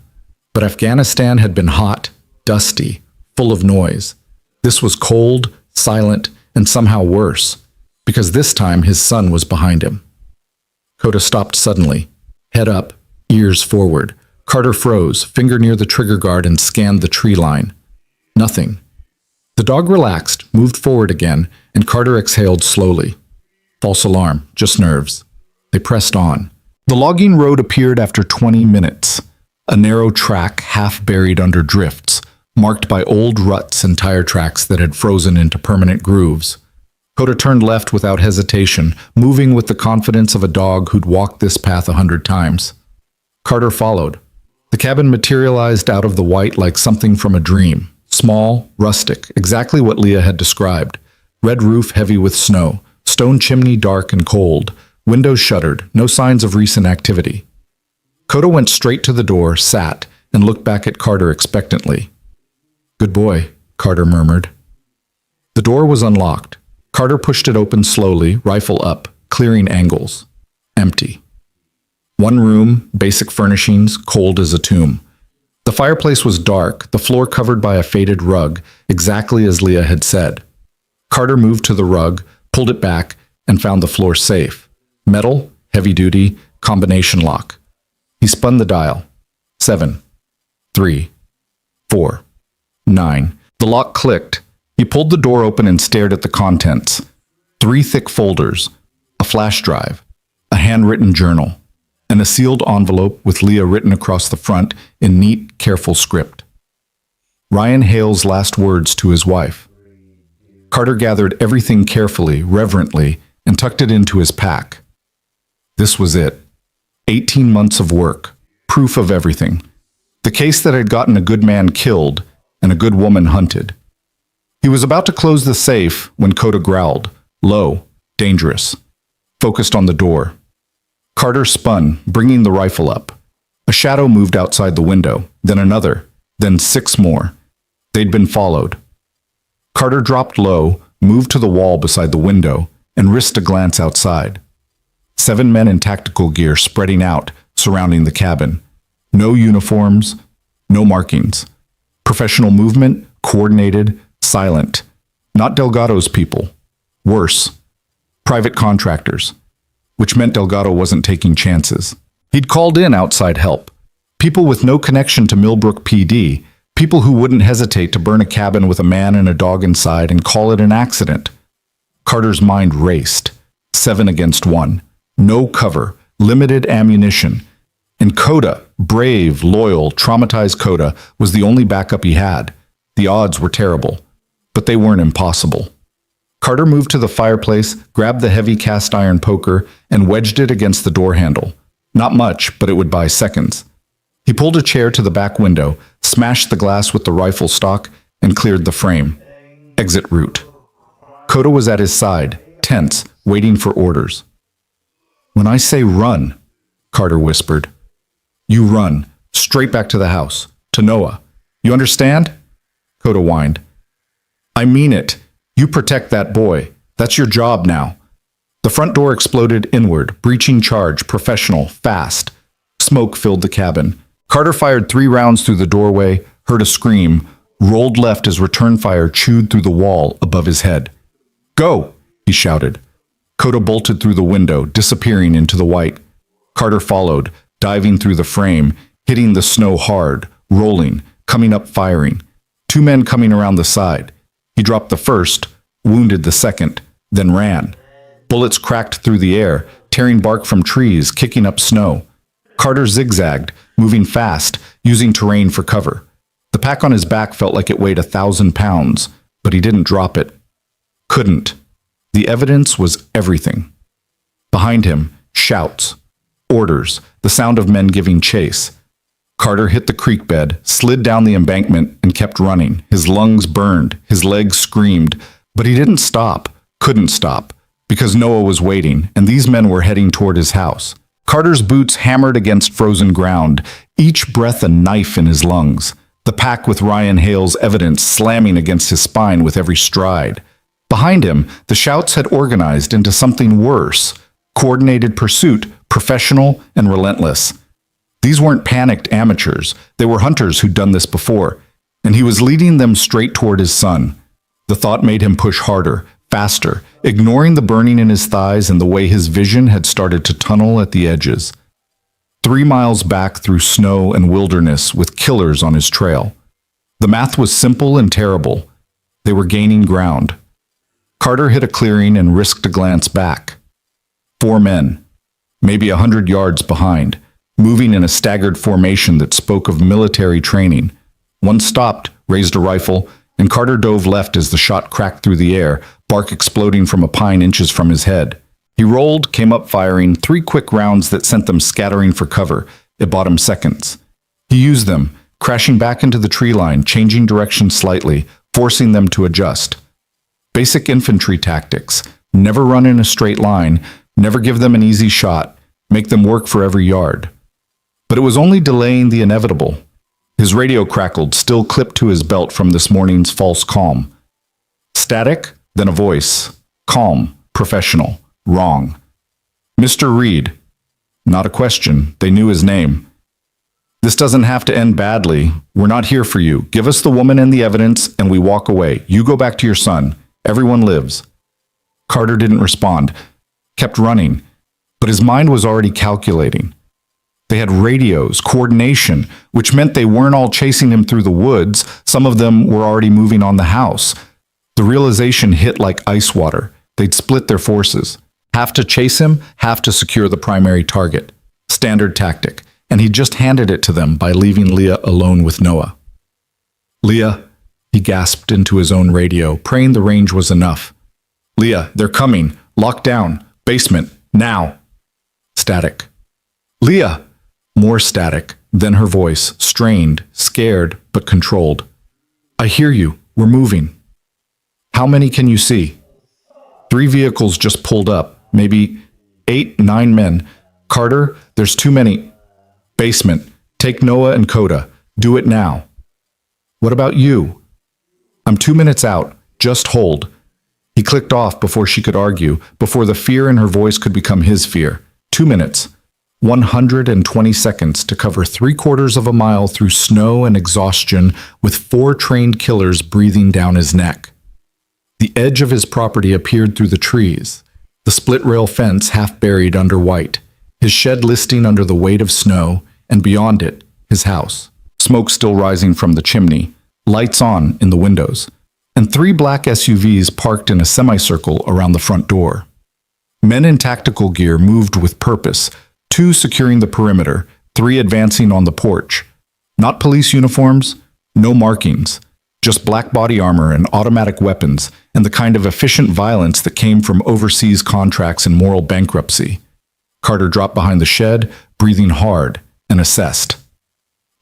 A: But Afghanistan had been hot, dusty, full of noise. This was cold, silent, and somehow worse, because this time his son was behind him. Coda stopped suddenly, head up, ears forward. Carter froze, finger near the trigger guard, and scanned the tree line. Nothing. The dog relaxed, moved forward again, and Carter exhaled slowly. False alarm, just nerves. They pressed on. The logging road appeared after 20 minutes. A narrow track half buried under drifts, marked by old ruts and tire tracks that had frozen into permanent grooves. Coda turned left without hesitation, moving with the confidence of a dog who'd walked this path 100 times. Carter followed. The cabin materialized out of the white like something from a dream. Small, rustic, exactly what Leah had described. Red roof heavy with snow, stone chimney dark and cold, windows shuttered, no signs of recent activity. Coda went straight to the door, sat, and looked back at Carter expectantly. "Good boy," Carter murmured. The door was unlocked. Carter pushed it open slowly, rifle up, clearing angles. Empty. One room, basic furnishings, cold as a tomb. The fireplace was dark, the floor covered by a faded rug, exactly as Leah had said. Carter moved to the rug, pulled it back, and found the floor safe. Metal, heavy-duty, combination lock. He spun the dial. 7, 3, 4, 9. The lock clicked. He pulled the door open and stared at the contents. 3 thick folders, a flash drive, a handwritten journal, and a sealed envelope with Leah written across the front in neat, careful script. Ryan Hale's last words to his wife. Carter gathered everything carefully, reverently, and tucked it into his pack. This was it. 18 months of work, proof of everything. The case that had gotten a good man killed and a good woman hunted. He was about to close the safe when Coda growled, low, dangerous, focused on the door. Carter spun, bringing the rifle up. A shadow moved outside the window, then another, then 6 more. They'd been followed. Carter dropped low, moved to the wall beside the window, and risked a glance outside. 7 men in tactical gear spreading out, surrounding the cabin. No uniforms, no markings. Professional movement, coordinated, silent. Not Delgado's people. Worse. Private contractors. Which meant Delgado wasn't taking chances. He'd called in outside help. People with no connection to Millbrook PD. People who wouldn't hesitate to burn a cabin with a man and a dog inside and call it an accident. Carter's mind raced. 7 against 1. No cover. Limited ammunition. And Coda, brave, loyal, traumatized Coda, was the only backup he had. The odds were terrible, but they weren't impossible. Carter moved to the fireplace, grabbed the heavy cast iron poker, and wedged it against the door handle. Not much, but it would buy seconds. He pulled a chair to the back window, smashed the glass with the rifle stock, and cleared the frame. Exit route. Coda was at his side, tense, waiting for orders. "When I say run," Carter whispered, "you run, straight back to the house, to Noah. You understand?" Coda whined. "I mean it. You protect that boy. That's your job now." The front door exploded inward, breaching charge, professional, fast. Smoke filled the cabin. Carter fired 3 rounds through the doorway, heard a scream, rolled left as return fire chewed through the wall above his head. "Go!" he shouted. Coda bolted through the window, disappearing into the white. Carter followed, diving through the frame, hitting the snow hard, rolling, coming up firing. 2 men coming around the side. He dropped the first, wounded the second, then ran. Bullets cracked through the air, tearing bark from trees, kicking up snow. Carter zigzagged, moving fast, using terrain for cover. The pack on his back felt like it weighed 1,000 pounds, but he didn't drop it. Couldn't. The evidence was everything. Behind him, shouts, orders, the sound of men giving chase. Carter hit the creek bed, slid down the embankment, and kept running. His lungs burned, his legs screamed, but he didn't stop, couldn't stop, because Noah was waiting, and these men were heading toward his house. Carter's boots hammered against frozen ground, each breath a knife in his lungs. The pack with Ryan Hale's evidence slamming against his spine with every stride. Behind him, the shouts had organized into something worse. Coordinated pursuit, professional and relentless. These weren't panicked amateurs. They were hunters who'd done this before, and he was leading them straight toward his son. The thought made him push harder, faster, ignoring the burning in his thighs and the way his vision had started to tunnel at the edges. 3 miles back through snow and wilderness with killers on his trail. The math was simple and terrible. They were gaining ground. Carter hit a clearing and risked a glance back. 4 men, maybe 100 yards behind, moving in a staggered formation that spoke of military training. One stopped, raised a rifle, and Carter dove left as the shot cracked through the air, bark exploding from a pine inches from his head. He rolled, came up firing, 3 quick rounds that sent them scattering for cover. It bought him seconds. He used them, crashing back into the tree line, changing direction slightly, forcing them to adjust. Basic infantry tactics. Never run in a straight line, never give them an easy shot, make them work for every yard. But it was only delaying the inevitable. His radio crackled, still clipped to his belt from this morning's false calm. Static, then a voice. Calm, professional, wrong. Mr. Reed. Not a question, they knew his name. This doesn't have to end badly. We're not here for you. Give us the woman and the evidence, and we walk away. You go back to your son. Everyone lives. Carter didn't respond, kept running, but his mind was already calculating. They had radios, coordination, which meant they weren't all chasing him through the woods. Some of them were already moving on the house. The realization hit like ice water. They'd split their forces. Half to chase him, half to secure the primary target. Standard tactic. And he just handed it to them by leaving Leah alone with Noah. Leah, he gasped into his own radio, praying the range was enough. Leah, they're coming. Lock down. Basement. Now. Static. Leah! More static. Then her voice, strained, scared, but controlled. I hear you. We're moving. How many can you see? 3 vehicles just pulled up. Maybe 8, 9 men. Carter, there's too many. Basement. Take Noah and Coda. Do it now. What about you? I'm 2 minutes out. Just hold. He clicked off before she could argue, before the fear in her voice could become his fear. 2 minutes. 120 seconds to cover 3/4 of a mile through snow and exhaustion with 4 trained killers breathing down his neck. The edge of his property appeared through the trees, the split-rail fence half buried under white, his shed listing under the weight of snow, and beyond it, his house. Smoke still rising from the chimney, lights on in the windows, and 3 black SUVs parked in a semicircle around the front door. Men in tactical gear moved with purpose, 2 securing the perimeter, 3 advancing on the porch. Not police uniforms, no markings, just black body armor and automatic weapons, and the kind of efficient violence that came from overseas contracts and moral bankruptcy. Carter dropped behind the shed, breathing hard, and assessed.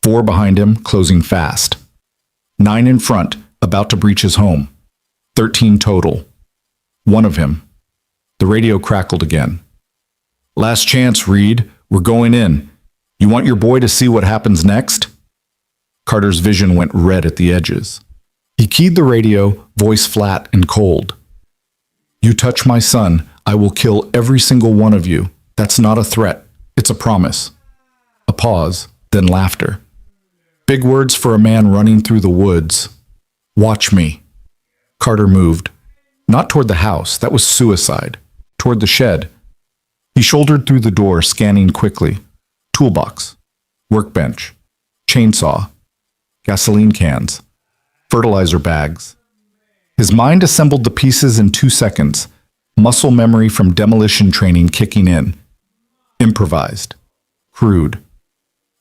A: 4 behind him, closing fast. 9 in front, about to breach his home. 13 total. 1 of him. The radio crackled again. Last chance, Reed. We're going in. You want your boy to see what happens next? Carter's vision went red at the edges. He keyed the radio, voice flat and cold. You touch my son, I will kill every single one of you. That's not a threat. It's a promise. A pause, then laughter. Big words for a man running through the woods. Watch me. Carter moved. Not toward the house, that was suicide. Toward the shed. He shouldered through the door, scanning quickly. Toolbox. Workbench. Chainsaw. Gasoline cans. Fertilizer bags. His mind assembled the pieces in 2 seconds, muscle memory from demolition training kicking in. Improvised. Crude.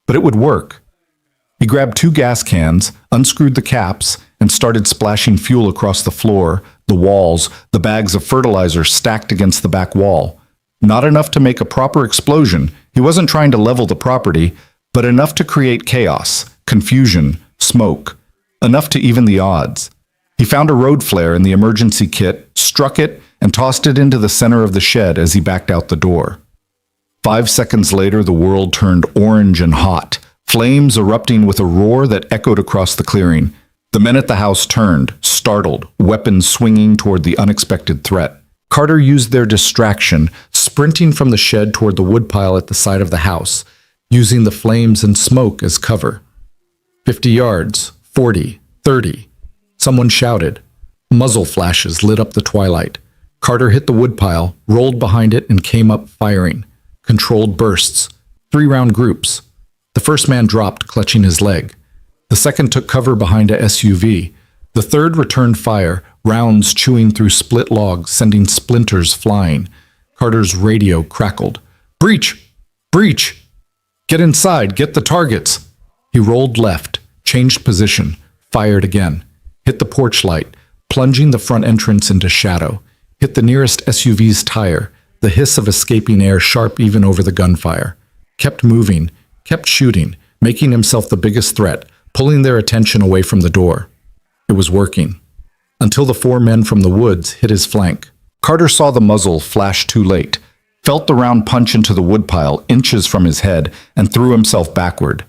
A: But it would work. He grabbed 2 gas cans, unscrewed the caps, and started splashing fuel across the floor, the walls, the bags of fertilizer stacked against the back wall. Not enough to make a proper explosion. He wasn't trying to level the property, but enough to create chaos, confusion, smoke. Enough to even the odds. He found a road flare in the emergency kit, struck it, and tossed it into the center of the shed as he backed out the door. 5 seconds later, the world turned orange and hot, flames erupting with a roar that echoed across the clearing. The men at the house turned, startled, weapons swinging toward the unexpected threat. Carter used their distraction, sprinting from the shed toward the woodpile at the side of the house, using the flames and smoke as cover. 50 yards, 40, 30. Someone shouted. Muzzle flashes lit up the twilight. Carter hit the woodpile, rolled behind it, and came up firing. Controlled bursts. 3-round groups. The first man dropped, clutching his leg. The second took cover behind a SUV. The third returned fire, rounds chewing through split logs, sending splinters flying. Carter's radio crackled. Breach! Breach! Get inside! Get the targets! He rolled left, changed position, fired again. Hit the porch light, plunging the front entrance into shadow. Hit the nearest SUV's tire, the hiss of escaping air sharp even over the gunfire. Kept moving, kept shooting, making himself the biggest threat, pulling their attention away from the door. It was working. Until the 4 men from the woods hit his flank. Carter saw the muzzle flash too late, felt the round punch into the woodpile inches from his head, and threw himself backward.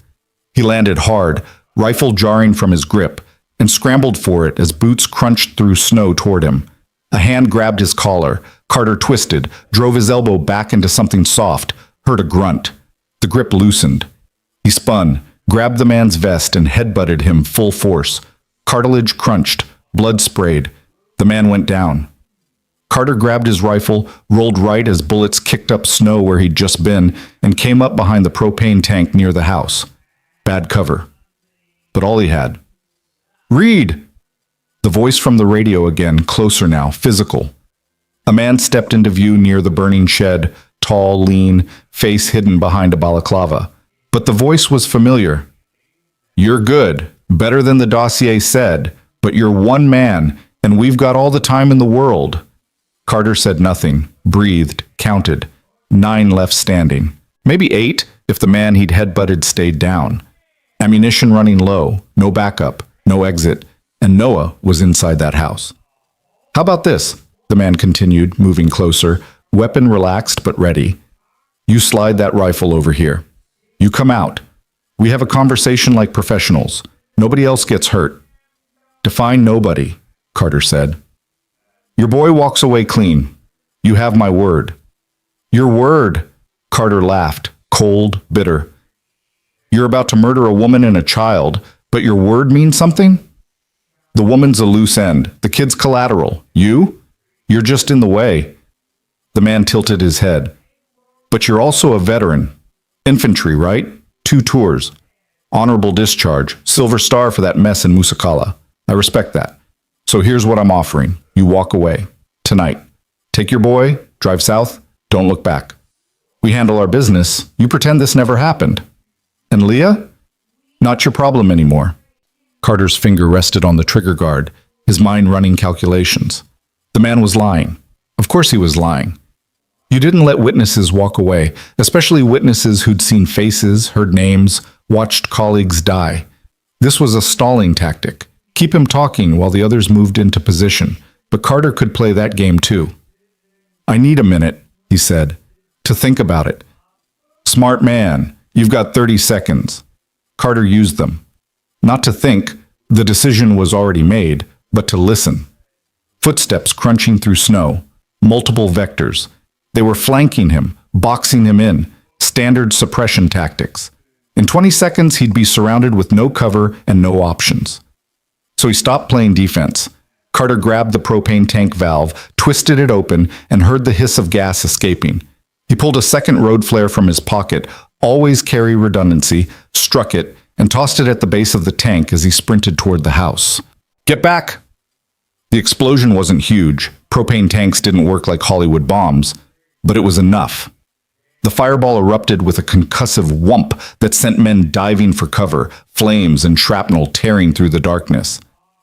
A: He landed hard, rifle jarring from his grip, and scrambled for it as boots crunched through snow toward him. A hand grabbed his collar. Carter twisted, drove his elbow back into something soft, heard a grunt. The grip loosened. He spun, grabbed the man's vest, and headbutted him full force. Cartilage crunched, blood sprayed. The man went down. Carter grabbed his rifle, rolled right as bullets kicked up snow where he'd just been, and came up behind the propane tank near the house. Bad cover. But all he had. Reed! The voice from the radio again, closer now, physical. A man stepped into view near the burning shed, tall, lean, face hidden behind a balaclava. But the voice was familiar. You're good, better than the dossier said, but you're one man, and we've got all the time in the world. Carter said nothing, breathed, counted. 9 left standing. Maybe 8 if the man he'd headbutted stayed down. Ammunition running low, no backup, no exit, and Noah was inside that house. How about this? The man continued, moving closer, weapon relaxed but ready. You slide that rifle over here. You come out. We have a conversation like professionals. Nobody else gets hurt. Define nobody, Carter said. Your boy walks away clean. You have my word. Your word, Carter laughed, cold, bitter. You're about to murder a woman and a child, but your word means something? The woman's a loose end. The kid's collateral. You? You're just in the way. The man tilted his head. But you're also a veteran. Infantry, right? 2 tours. Honorable discharge. Silver Star for that mess in Musakala. I respect that. So here's what I'm offering. You walk away. Tonight. Take your boy, drive south, don't look back. We handle our business. You pretend this never happened. And Leah? Not your problem anymore. Carter's finger rested on the trigger guard, his mind running calculations. The man was lying. Of course he was lying. You didn't let witnesses walk away, especially witnesses who'd seen faces, heard names, watched colleagues die. This was a stalling tactic. Keep him talking while the others moved into position, but Carter could play that game too. I need a minute, he said, to think about it. Smart man, you've got 30 seconds. Carter used them. Not to think, the decision was already made, but to listen. Footsteps crunching through snow, multiple vectors. They were flanking him, boxing him in, standard suppression tactics. In 20 seconds, he'd be surrounded with no cover and no options. So he stopped playing defense. Carter grabbed the propane tank valve, twisted it open, and heard the hiss of gas escaping. He pulled a second road flare from his pocket, always carry redundancy, struck it, and tossed it at the base of the tank as he sprinted toward the house. Get back! The explosion wasn't huge. Propane tanks didn't work like Hollywood bombs, but it was enough. The fireball erupted with a concussive whump that sent men diving for cover, flames and shrapnel tearing through the darkness.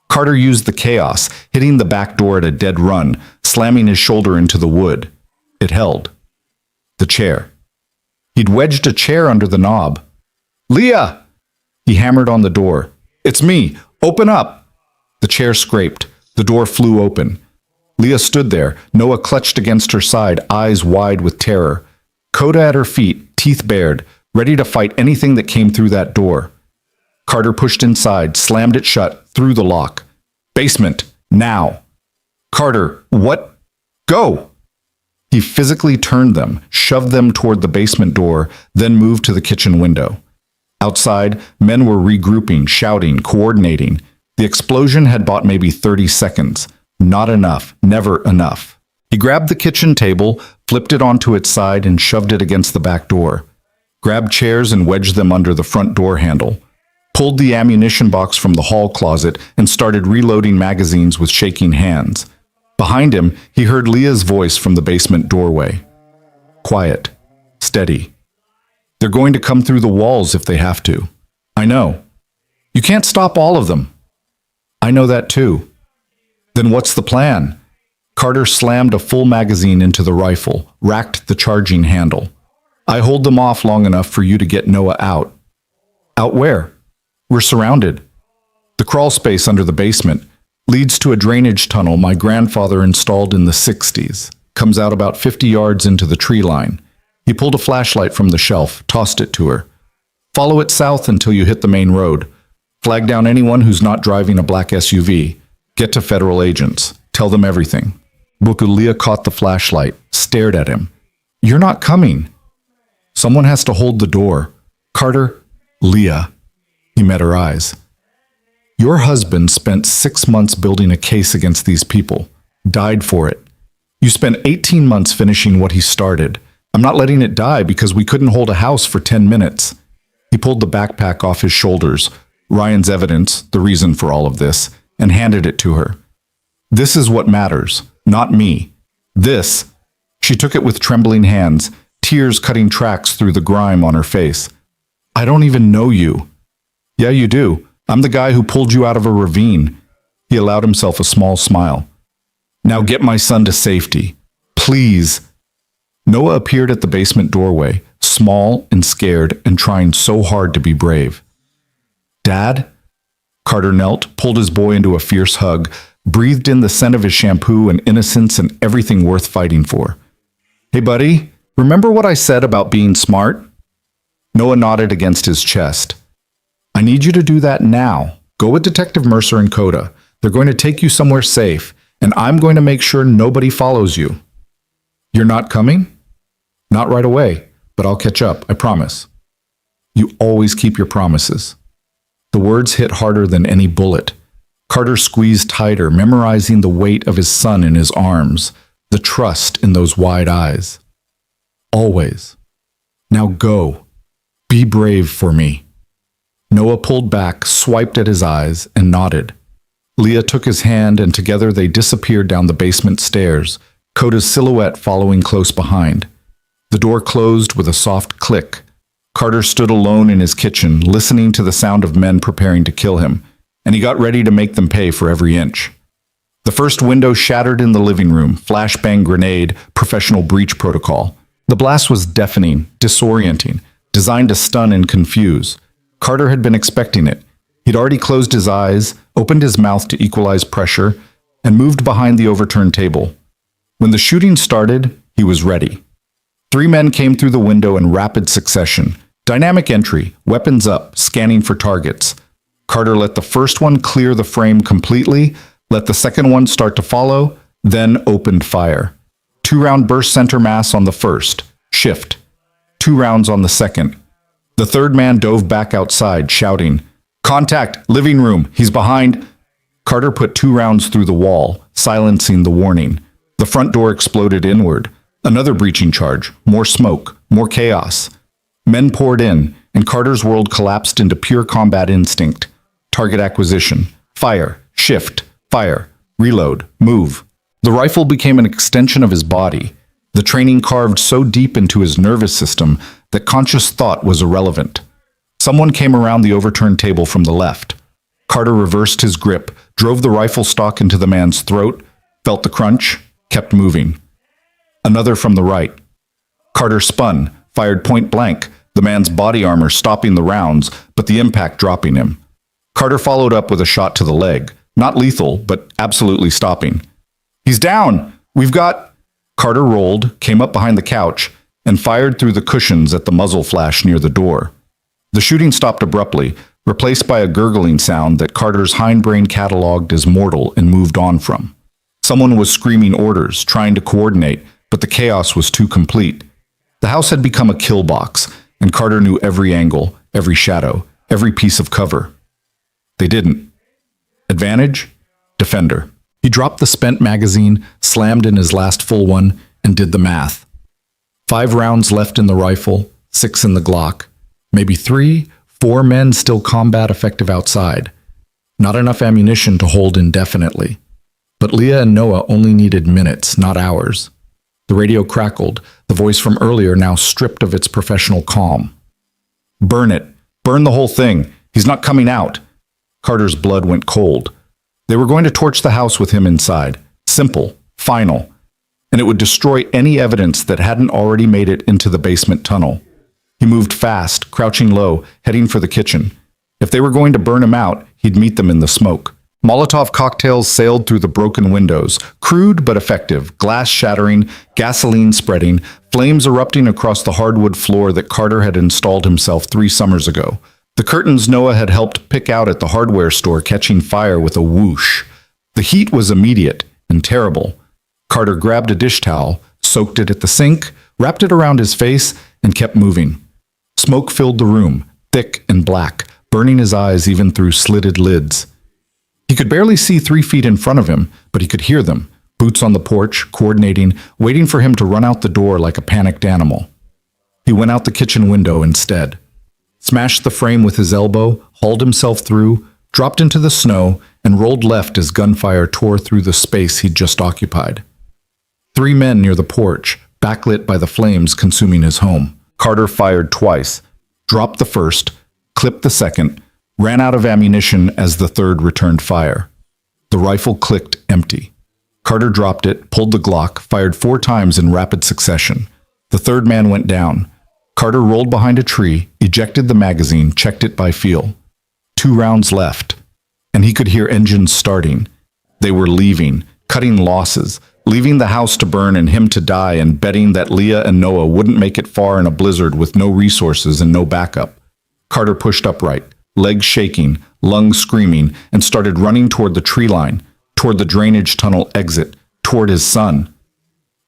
A: Carter used the chaos, hitting the back door at a dead run, slamming his shoulder into the wood. It held. The chair. He'd wedged a chair under the knob. Leah! He hammered on the door. It's me! Open up! The chair scraped. The door flew open. Leah stood there, Noah clutched against her side, eyes wide with terror. Coda at her feet, teeth bared, ready to fight anything that came through that door. Carter pushed inside, slammed it shut, threw the lock. Basement, now. Carter, what? Go! He physically turned them, shoved them toward the basement door, then moved to the kitchen window. Outside, men were regrouping, shouting, coordinating. The explosion had bought maybe 30 seconds. Not enough, never enough. He grabbed the kitchen table, flipped it onto its side, and shoved it against the back door. Grabbed chairs and wedged them under the front door handle. Pulled the ammunition box from the hall closet and started reloading magazines with shaking hands. Behind him, he heard Leah's voice from the basement doorway. Quiet. Steady. They're going to come through the walls if they have to. I know. You can't stop all of them. I know that too. Then what's the plan? Carter slammed a full magazine into the rifle, racked the charging handle. I hold them off long enough for you to get Noah out. Out where? We're surrounded. The crawl space under the basement leads to a drainage tunnel my grandfather installed in the 60s. Comes out about 50 yards into the tree line. He pulled a flashlight from the shelf, tossed it to her. Follow it south until you hit the main road. Flag down anyone who's not driving a black SUV. Get to federal agents. Tell them everything. Leah caught the flashlight, stared at him. You're not coming. Someone has to hold the door. Carter, Leah. He met her eyes. Your husband spent 6 months building a case against these people. Died for it. You spent 18 months finishing what he started. I'm not letting it die because we couldn't hold a house for 10 minutes. He pulled the backpack off his shoulders, Ryan's evidence, the reason for all of this, and handed it to her. This is what matters, not me. This. She took it with trembling hands, tears cutting tracks through the grime on her face. I don't even know you. Yeah, you do. I'm the guy who pulled you out of a ravine. He allowed himself a small smile. Now get my son to safety. Please. Noah appeared at the basement doorway, small and scared and trying so hard to be brave. Dad? Carter knelt, pulled his boy into a fierce hug, breathed in the scent of his shampoo and innocence and everything worth fighting for. Hey, buddy, remember what I said about being smart? Noah nodded against his chest. I need you to do that now. Go with Detective Mercer and Coda. They're going to take you somewhere safe, and I'm going to make sure nobody follows you. You're not coming? Not right away, but I'll catch up, I promise. You always keep your promises. The words hit harder than any bullet. Carter squeezed tighter, memorizing the weight of his son in his arms, the trust in those wide eyes. Always. Now go. Be brave for me. Noah pulled back, swiped at his eyes, and nodded. Leah took his hand, and together they disappeared down the basement stairs, Coda's silhouette following close behind. The door closed with a soft click. Carter stood alone in his kitchen, listening to the sound of men preparing to kill him, and he got ready to make them pay for every inch. The first window shattered in the living room, flashbang grenade, professional breach protocol. The blast was deafening, disorienting, designed to stun and confuse. Carter had been expecting it. He'd already closed his eyes, opened his mouth to equalize pressure, and moved behind the overturned table. When the shooting started, he was ready. 3 men came through the window in rapid succession. Dynamic entry, weapons up, scanning for targets. Carter let the first one clear the frame completely, let the second one start to follow, then opened fire. 2-round burst center mass on the first. Shift. 2 rounds on the second. The third man dove back outside, shouting, Contact! Living room! He's behind! Carter put 2 rounds through the wall, silencing the warning. The front door exploded inward. Another breaching charge. More smoke. More chaos. Men poured in, and Carter's world collapsed into pure combat instinct. Target acquisition. Fire. Shift. Fire. Reload. Move. The rifle became an extension of his body. The training carved so deep into his nervous system that conscious thought was irrelevant. Someone came around the overturned table from the left. Carter reversed his grip, drove the rifle stock into the man's throat, felt the crunch, kept moving. Another from the right. Carter spun, fired point blank, the man's body armor stopping the rounds, but the impact dropping him. Carter followed up with a shot to the leg, not lethal, but absolutely stopping. He's down! We've got... Carter rolled, came up behind the couch, and fired through the cushions at the muzzle flash near the door. The shooting stopped abruptly, replaced by a gurgling sound that Carter's hindbrain cataloged as mortal and moved on from. Someone was screaming orders, trying to coordinate, but the chaos was too complete. The house had become a kill box, and Carter knew every angle, every shadow, every piece of cover. They didn't. Advantage? Defender. He dropped the spent magazine, slammed in his last full one, and did the math. 5 rounds left in the rifle, 6 in the Glock. Maybe 3, 4 men still combat effective outside. Not enough ammunition to hold indefinitely. But Leah and Noah only needed minutes, not hours. The radio crackled, the voice from earlier now stripped of its professional calm. "Burn it. Burn the whole thing. He's not coming out." Carter's blood went cold. They were going to torch the house with him inside. Simple, final. And it would destroy any evidence that hadn't already made it into the basement tunnel. He moved fast, crouching low, heading for the kitchen. If they were going to burn him out, he'd meet them in the smoke. Molotov cocktails sailed through the broken windows, crude but effective, glass shattering, gasoline spreading, flames erupting across the hardwood floor that Carter had installed himself 3 summers ago. The curtains Noah had helped pick out at the hardware store catching fire with a whoosh. The heat was immediate and terrible. Carter grabbed a dish towel, soaked it at the sink, wrapped it around his face, and kept moving. Smoke filled the room, thick and black, burning his eyes even through slitted lids. He could barely see 3 feet in front of him, but he could hear them, boots on the porch, coordinating, waiting for him to run out the door like a panicked animal. He went out the kitchen window instead, smashed the frame with his elbow, hauled himself through, dropped into the snow, and rolled left as gunfire tore through the space he'd just occupied. 3 men near the porch, backlit by the flames consuming his home. Carter fired twice, dropped the first, clipped the second, ran out of ammunition as the third returned fire. The rifle clicked empty. Carter dropped it, pulled the Glock, fired 4 times in rapid succession. The third man went down. Carter rolled behind a tree, ejected the magazine, checked it by feel. 2 rounds left, and he could hear engines starting. They were leaving, cutting losses, leaving the house to burn and him to die, and betting that Leah and Noah wouldn't make it far in a blizzard with no resources and no backup. Carter pushed upright, legs shaking, lungs screaming, and started running toward the tree line, toward the drainage tunnel exit, toward his son.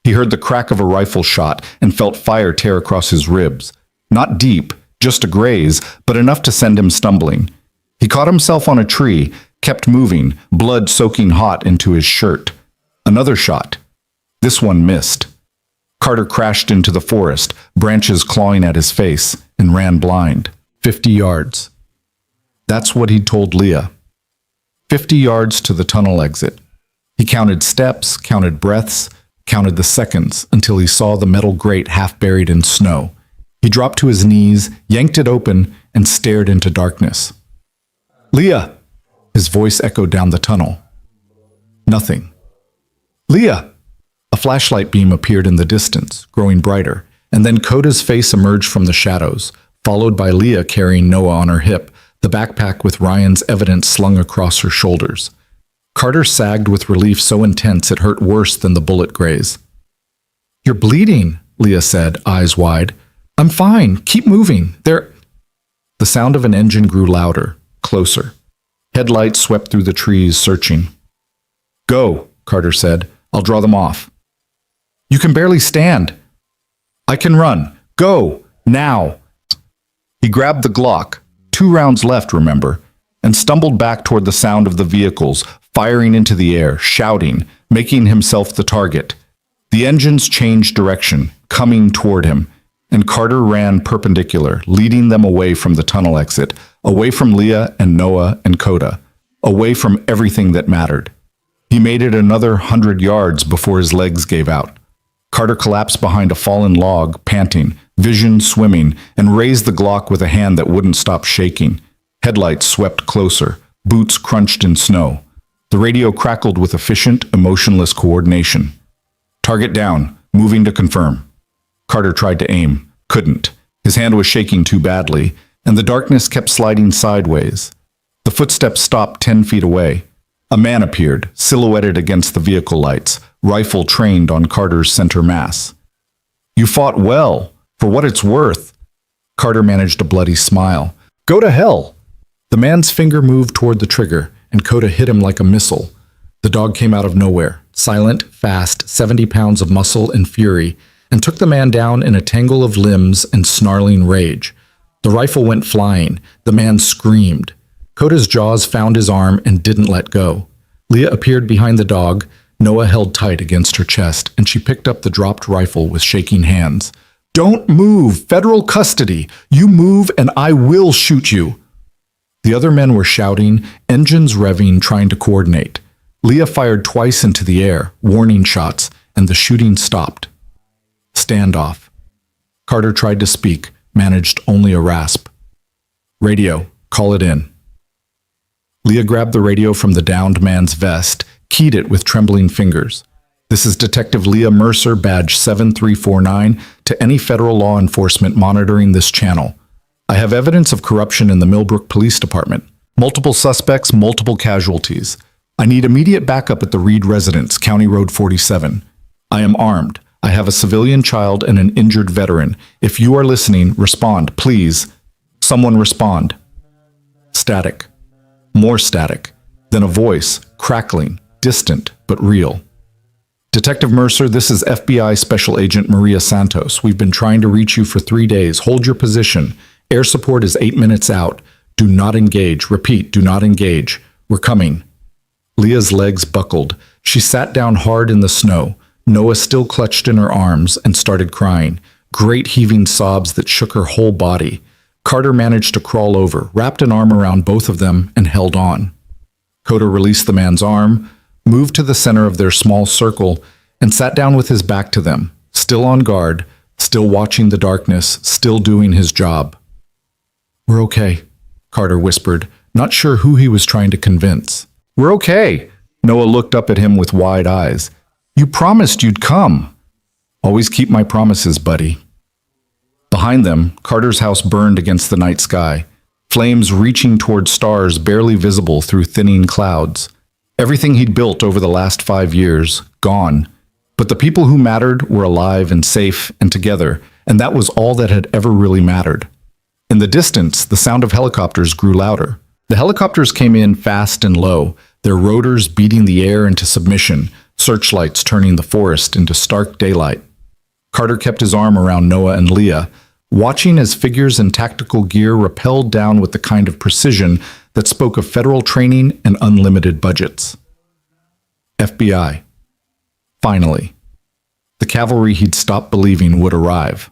A: He heard the crack of a rifle shot and felt fire tear across his ribs. Not deep, just a graze, but enough to send him stumbling. He caught himself on a tree, kept moving, blood soaking hot into his shirt. Another shot. This one missed. Carter crashed into the forest, branches clawing at his face, and ran blind. 50 yards. That's what he'd told Leah. 50 yards to the tunnel exit. He counted steps, counted breaths, counted the seconds until he saw the metal grate half buried in snow. He dropped to his knees, yanked it open, and stared into darkness. "Leah!" His voice echoed down the tunnel. Nothing. "Leah!" A flashlight beam appeared in the distance, growing brighter, and then Coda's face emerged from the shadows, followed by Leah carrying Noah on her hip, the backpack with Ryan's evidence slung across her shoulders. Carter sagged with relief so intense it hurt worse than the bullet graze. "You're bleeding," Leah said, eyes wide. "I'm fine. Keep moving. There—" The sound of an engine grew louder, closer. Headlights swept through the trees, searching. "Go," Carter said. "I'll draw them off." "You can barely stand." "I can run. Go. Now." He grabbed the Glock, 2 rounds left, remember, and stumbled back toward the sound of the vehicles, firing into the air, shouting, making himself the target. The engines changed direction, coming toward him, and Carter ran perpendicular, leading them away from the tunnel exit, away from Leah and Noah and Coda, away from everything that mattered. He made it another 100 yards before his legs gave out. Carter collapsed behind a fallen log, panting, vision swimming, and raised the Glock with a hand that wouldn't stop shaking. Headlights swept closer, boots crunched in snow. The radio crackled with efficient, emotionless coordination. "Target down, moving to confirm." Carter tried to aim, couldn't. His hand was shaking too badly, and the darkness kept sliding sideways. The footsteps stopped 10 feet away. A man appeared, silhouetted against the vehicle lights, rifle trained on Carter's center mass. You fought well, for what it's worth. Carter managed a bloody smile. Go to hell. The man's finger moved toward the trigger, and Coda hit him like a missile. The dog came out of nowhere, silent, fast, 70 pounds of muscle and fury, and took the man down in a tangle of limbs and snarling rage. The rifle went flying. The man screamed. Coda's jaws found his arm and didn't let go. Leah appeared behind the dog. Noah held tight against her chest, and she picked up the dropped rifle with shaking hands. Don't move! Federal custody! You move and I will shoot you! The other men were shouting, engines revving, trying to coordinate. Leah fired twice into the air, warning shots, and the shooting stopped. Standoff. Carter tried to speak, managed only a rasp. Radio, call it in. Leah grabbed the radio from the downed man's vest, keyed it with trembling fingers. This is Detective Leah Mercer, badge 7349, to any federal law enforcement monitoring this channel. I have evidence of corruption in the Millbrook Police Department. Multiple suspects, multiple casualties. I need immediate backup at the Reed residence, County Road 47. I am armed. I have a civilian child and an injured veteran. If you are listening, respond, please. Someone respond. Static. More static. Then a voice, crackling, distant, but real. Detective Mercer, this is FBI Special Agent Maria Santos. We've been trying to reach you for 3 days. Hold your position. Air support is 8 minutes out. Do not engage. Repeat, do not engage. We're coming. Leah's legs buckled. She sat down hard in the snow. Noah still clutched in her arms and started crying. Great heaving sobs that shook her whole body. Carter managed to crawl over, wrapped an arm around both of them, and held on. Coda released the man's arm, moved to the center of their small circle, and sat down with his back to them, still on guard, still watching the darkness, still doing his job. We're okay, Carter whispered, not sure who he was trying to convince. We're okay. Noah looked up at him with wide eyes. You promised you'd come. Always keep my promises, buddy. Behind them, Carter's house burned against the night sky, flames reaching toward stars barely visible through thinning clouds. Everything he'd built over the last 5 years, gone. But the people who mattered were alive and safe and together, and that was all that had ever really mattered. In the distance, the sound of helicopters grew louder. The helicopters came in fast and low, their rotors beating the air into submission, searchlights turning the forest into stark daylight. Carter kept his arm around Noah and Leah, watching as figures in tactical gear rappelled down with the kind of precision that spoke of federal training and unlimited budgets. FBI. Finally. The cavalry he'd stopped believing would arrive.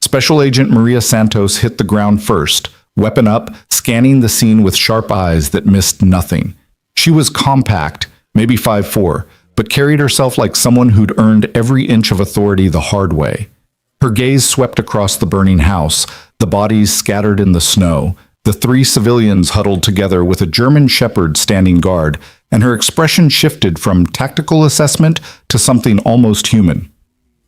A: Special Agent Maria Santos hit the ground first, weapon up, scanning the scene with sharp eyes that missed nothing. She was compact, maybe 5'4", but carried herself like someone who'd earned every inch of authority the hard way. Her gaze swept across the burning house, the bodies scattered in the snow, the 3 civilians huddled together with a German shepherd standing guard, and her expression shifted from tactical assessment to something almost human.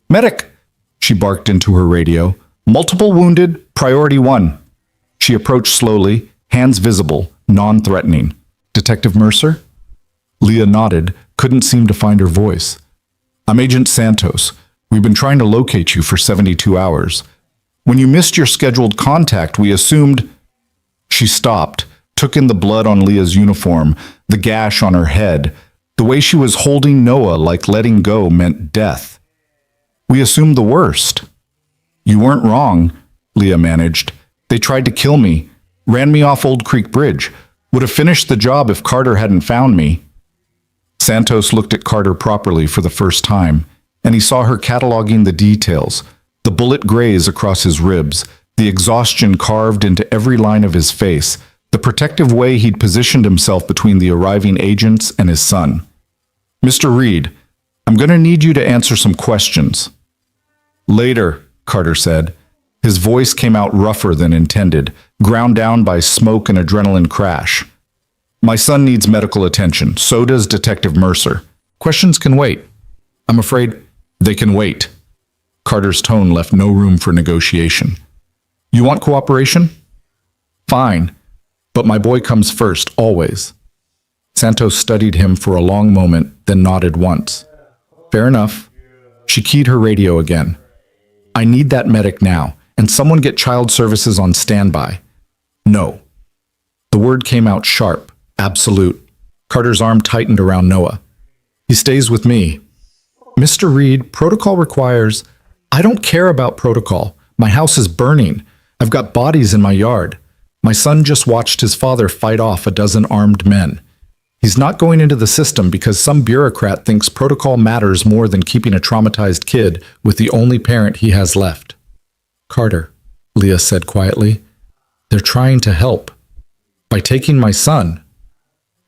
A: Medic! She barked into her radio. Multiple wounded, priority 1. She approached slowly, hands visible, non-threatening. Detective Mercer? Leah nodded, couldn't seem to find her voice. I'm Agent Santos. We've been trying to locate you for 72 hours. When you missed your scheduled contact, we assumed... She stopped, took in the blood on Leah's uniform, the gash on her head. The way she was holding Noah like letting go meant death. We assumed the worst. You weren't wrong, Leah managed. They tried to kill me, ran me off Old Creek Bridge. Would have finished the job if Carter hadn't found me. Santos looked at Carter properly for the first time, and he saw her cataloging the details, the bullet graze across his ribs, the exhaustion carved into every line of his face, the protective way he'd positioned himself between the arriving agents and his son. Mr. Reed, I'm going to need you to answer some questions. Later, Carter said. His voice came out rougher than intended, ground down by smoke and adrenaline crash. My son needs medical attention. So does Detective Mercer. Questions can wait. I'm afraid they can wait. Carter's tone left no room for negotiation. You want cooperation? Fine. But my boy comes first, always. Santos studied him for a long moment, then nodded once. Fair enough. She keyed her radio again. I need that medic now, and someone get child services on standby. No. The word came out sharp, absolute. Carter's arm tightened around Noah. He stays with me. Mr. Reed, protocol requires... I don't care about protocol. My house is burning. I've got bodies in my yard. My son just watched his father fight off a dozen armed men. He's not going into the system because some bureaucrat thinks protocol matters more than keeping a traumatized kid with the only parent he has left. Carter, Leah said quietly, they're trying to help. By taking my son.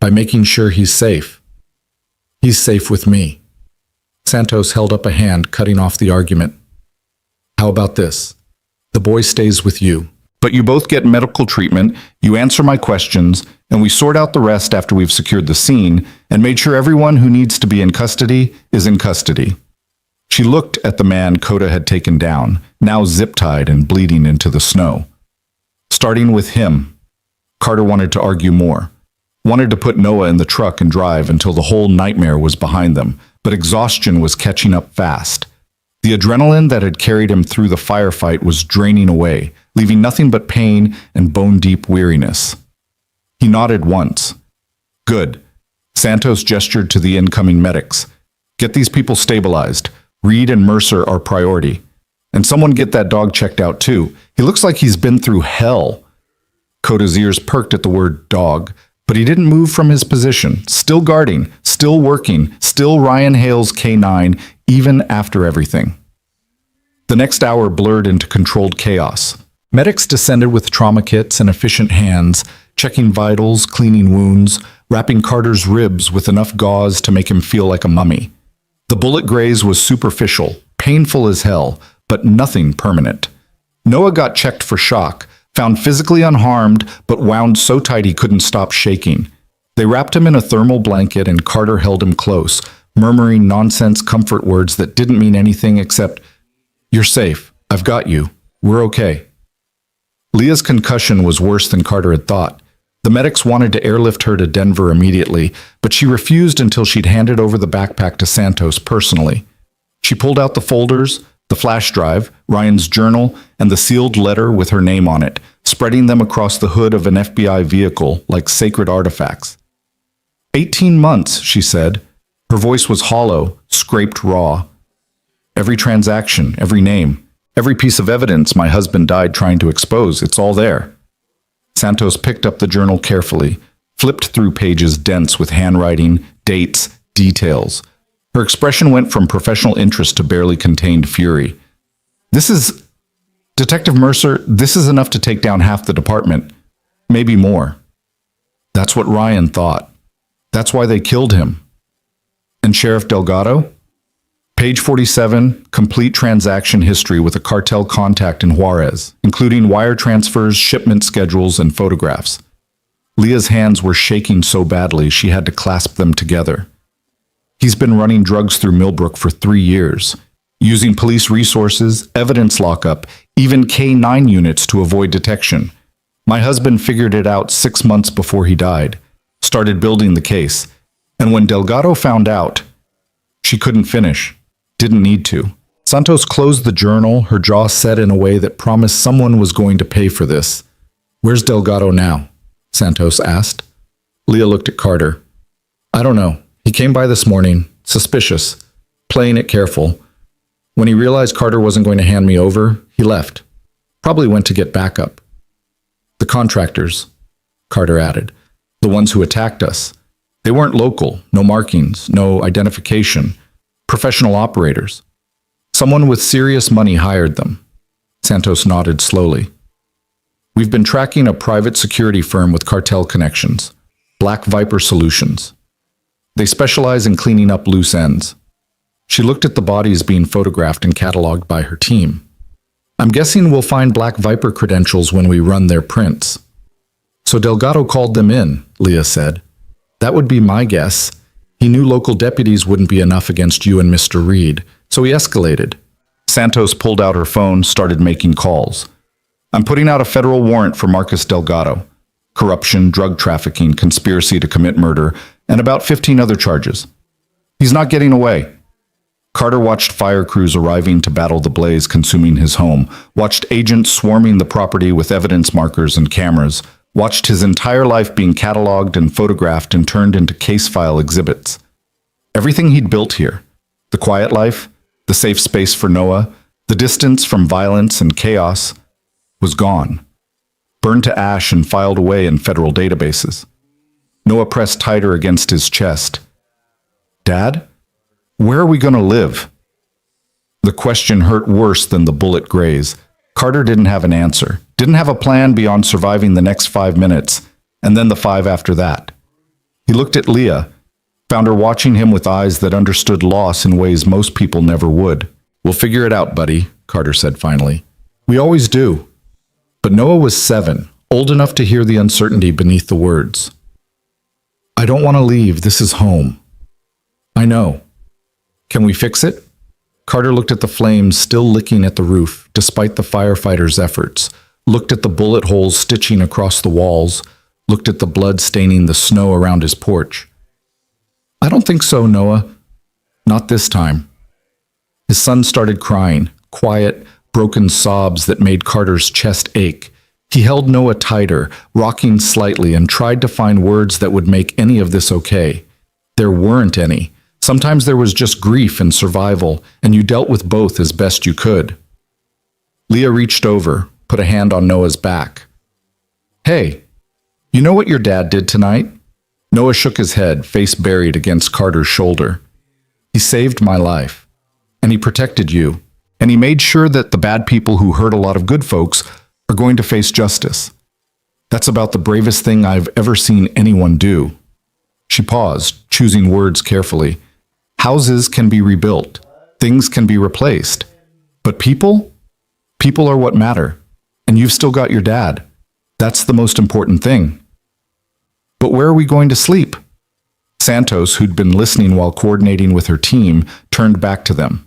A: By making sure he's safe. He's safe with me. Santos held up a hand, cutting off the argument. How about this? The boy stays with you. But you both get medical treatment, you answer my questions, and we sort out the rest after we've secured the scene and made sure everyone who needs to be in custody is in custody. She looked at the man Coda had taken down, now zip-tied and bleeding into the snow. Starting with him. Carter wanted to argue more. Wanted to put Noah in the truck and drive until the whole nightmare was behind them, but exhaustion was catching up fast. The adrenaline that had carried him through the firefight was draining away, leaving nothing but pain and bone-deep weariness. He nodded once. Good. Santos gestured to the incoming medics. Get these people stabilized. Reed and Mercer are priority. And someone get that dog checked out too. He looks like he's been through hell. Coda's ears perked at the word dog, but he didn't move from his position, still guarding, still working, still Ryan Hale's K9, even after everything. The next hour blurred into controlled chaos. Medics descended with trauma kits and efficient hands, checking vitals, cleaning wounds, wrapping Carter's ribs with enough gauze to make him feel like a mummy. The bullet graze was superficial, painful as hell, but nothing permanent. Noah got checked for shock, found physically unharmed, but wound so tight he couldn't stop shaking. They wrapped him in a thermal blanket and Carter held him close, murmuring nonsense comfort words that didn't mean anything except, "You're safe. I've got you. We're okay." Leah's concussion was worse than Carter had thought. The medics wanted to airlift her to Denver immediately, but she refused until she'd handed over the backpack to Santos personally. She pulled out the folders, the flash drive, Ryan's journal, and the sealed letter with her name on it, spreading them across the hood of an FBI vehicle like sacred artifacts. 18 months, she said. Her voice was hollow, scraped raw. Every transaction, every name, every piece of evidence my husband died trying to expose, it's all there. Santos picked up the journal carefully, flipped through pages dense with handwriting, dates, details. Her expression went from professional interest to barely contained fury. Detective Mercer, this is enough to take down half the department. Maybe more. That's what Ryan thought. That's why they killed him. And Sheriff Delgado? Page 47, complete transaction history with a cartel contact in Juarez, including wire transfers, shipment schedules, and photographs. Leah's hands were shaking so badly she had to clasp them together. He's been running drugs through Millbrook for 3 years, using police resources, evidence lockup, even K9 units to avoid detection. My husband figured it out 6 months before he died, started building the case, and when Delgado found out, she couldn't finish. Didn't need to. Santos closed the journal, her jaw set in a way that promised someone was going to pay for this. "Where's Delgado now?" Santos asked. Leah looked at Carter. "I don't know. He came by this morning, suspicious, playing it careful. When he realized Carter wasn't going to hand me over, he left. Probably went to get backup." "The contractors," Carter added. "The ones who attacked us. They weren't local, no markings, no identification. Professional operators. Someone with serious money hired them." Santos nodded slowly. "We've been tracking a private security firm with cartel connections, Black Viper Solutions. They specialize in cleaning up loose ends." She looked at the bodies being photographed and cataloged by her team. "I'm guessing we'll find Black Viper credentials when we run their prints." "So Delgado called them in," Leah said. "That would be my guess. He knew local deputies wouldn't be enough against you and Mr. Reed, so he escalated." Santos pulled out her phone, started making calls. "I'm putting out a federal warrant for Marcus Delgado. Corruption, drug trafficking, conspiracy to commit murder, and about 15 other charges. He's not getting away." Carter watched fire crews arriving to battle the blaze consuming his home, watched agents swarming the property with evidence markers and cameras, watched his entire life being cataloged and photographed and turned into case file exhibits. Everything he'd built here, the quiet life, the safe space for Noah, the distance from violence and chaos, was gone, burned to ash and filed away in federal databases. Noah pressed tighter against his chest. Dad? Where are we going to live? The question hurt worse than the bullet graze. Carter didn't have an answer, didn't have a plan beyond surviving the next 5 minutes, and then the 5 after that. He looked at Leah, found her watching him with eyes that understood loss in ways most people never would. We'll figure it out, buddy, Carter said finally. We always do. But Noah was 7, old enough to hear the uncertainty beneath the words. I don't want to leave. This is home. I know. Can we fix it? Carter looked at the flames still licking at the roof, despite the firefighters' efforts, looked at the bullet holes stitching across the walls, looked at the blood staining the snow around his porch. I don't think so, Noah. Not this time. His son started crying, quiet, broken sobs that made Carter's chest ache. He held Noah tighter, rocking slightly, and tried to find words that would make any of this okay. There weren't any. Sometimes there was just grief and survival, and you dealt with both as best you could. Leah reached over, put a hand on Noah's back. Hey, you know what your dad did tonight? Noah shook his head, face buried against Carter's shoulder. He saved my life, and he protected you, and he made sure that the bad people who hurt a lot of good folks are going to face justice. That's about the bravest thing I've ever seen anyone do. She paused, choosing words carefully. Houses can be rebuilt. Things can be replaced. But people? People are what matter. And you've still got your dad. That's the most important thing. But where are we going to sleep? Santos, who'd been listening while coordinating with her team, turned back to them.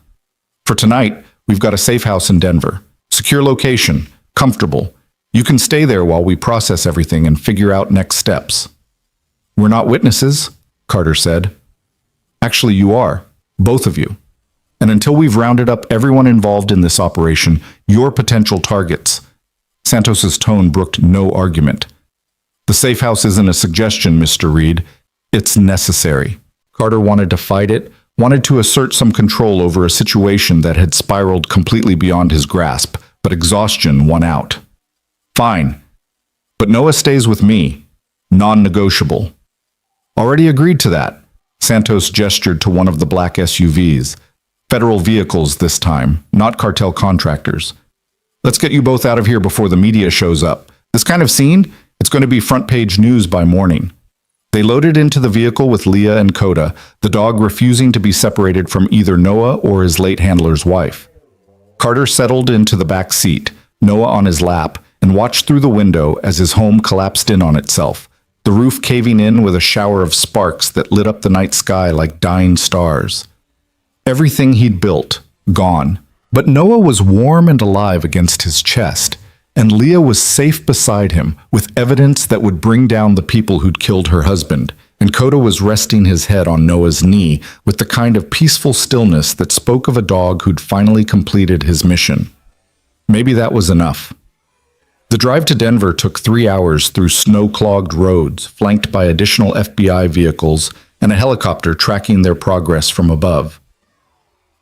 A: For tonight, we've got a safe house in Denver. Secure location. Comfortable. You can stay there while we process everything and figure out next steps. We're not witnesses, Carter said. Actually, you are, both of you. And until we've rounded up everyone involved in this operation, you're potential targets. Santos's tone brooked no argument. The safe house isn't a suggestion, Mr. Reed. It's necessary. Carter wanted to fight it, wanted to assert some control over a situation that had spiraled completely beyond his grasp, but exhaustion won out. Fine. But Noah stays with me. Non-negotiable. Already agreed to that. Santos gestured to one of the black SUVs. Federal vehicles this time, not cartel contractors. Let's get you both out of here before the media shows up. This kind of scene, it's going to be front-page news by morning. They loaded into the vehicle with Leah and Coda, the dog refusing to be separated from either Noah or his late handler's wife. Carter settled into the back seat, Noah on his lap, and watched through the window as his home collapsed in on itself, the roof caving in with a shower of sparks that lit up the night sky like dying stars. Everything he'd built, gone. But Noah was warm and alive against his chest, and Leah was safe beside him with evidence that would bring down the people who'd killed her husband, and Coda was resting his head on Noah's knee with the kind of peaceful stillness that spoke of a dog who'd finally completed his mission. Maybe that was enough. The drive to Denver took 3 hours through snow-clogged roads, flanked by additional FBI vehicles and a helicopter tracking their progress from above.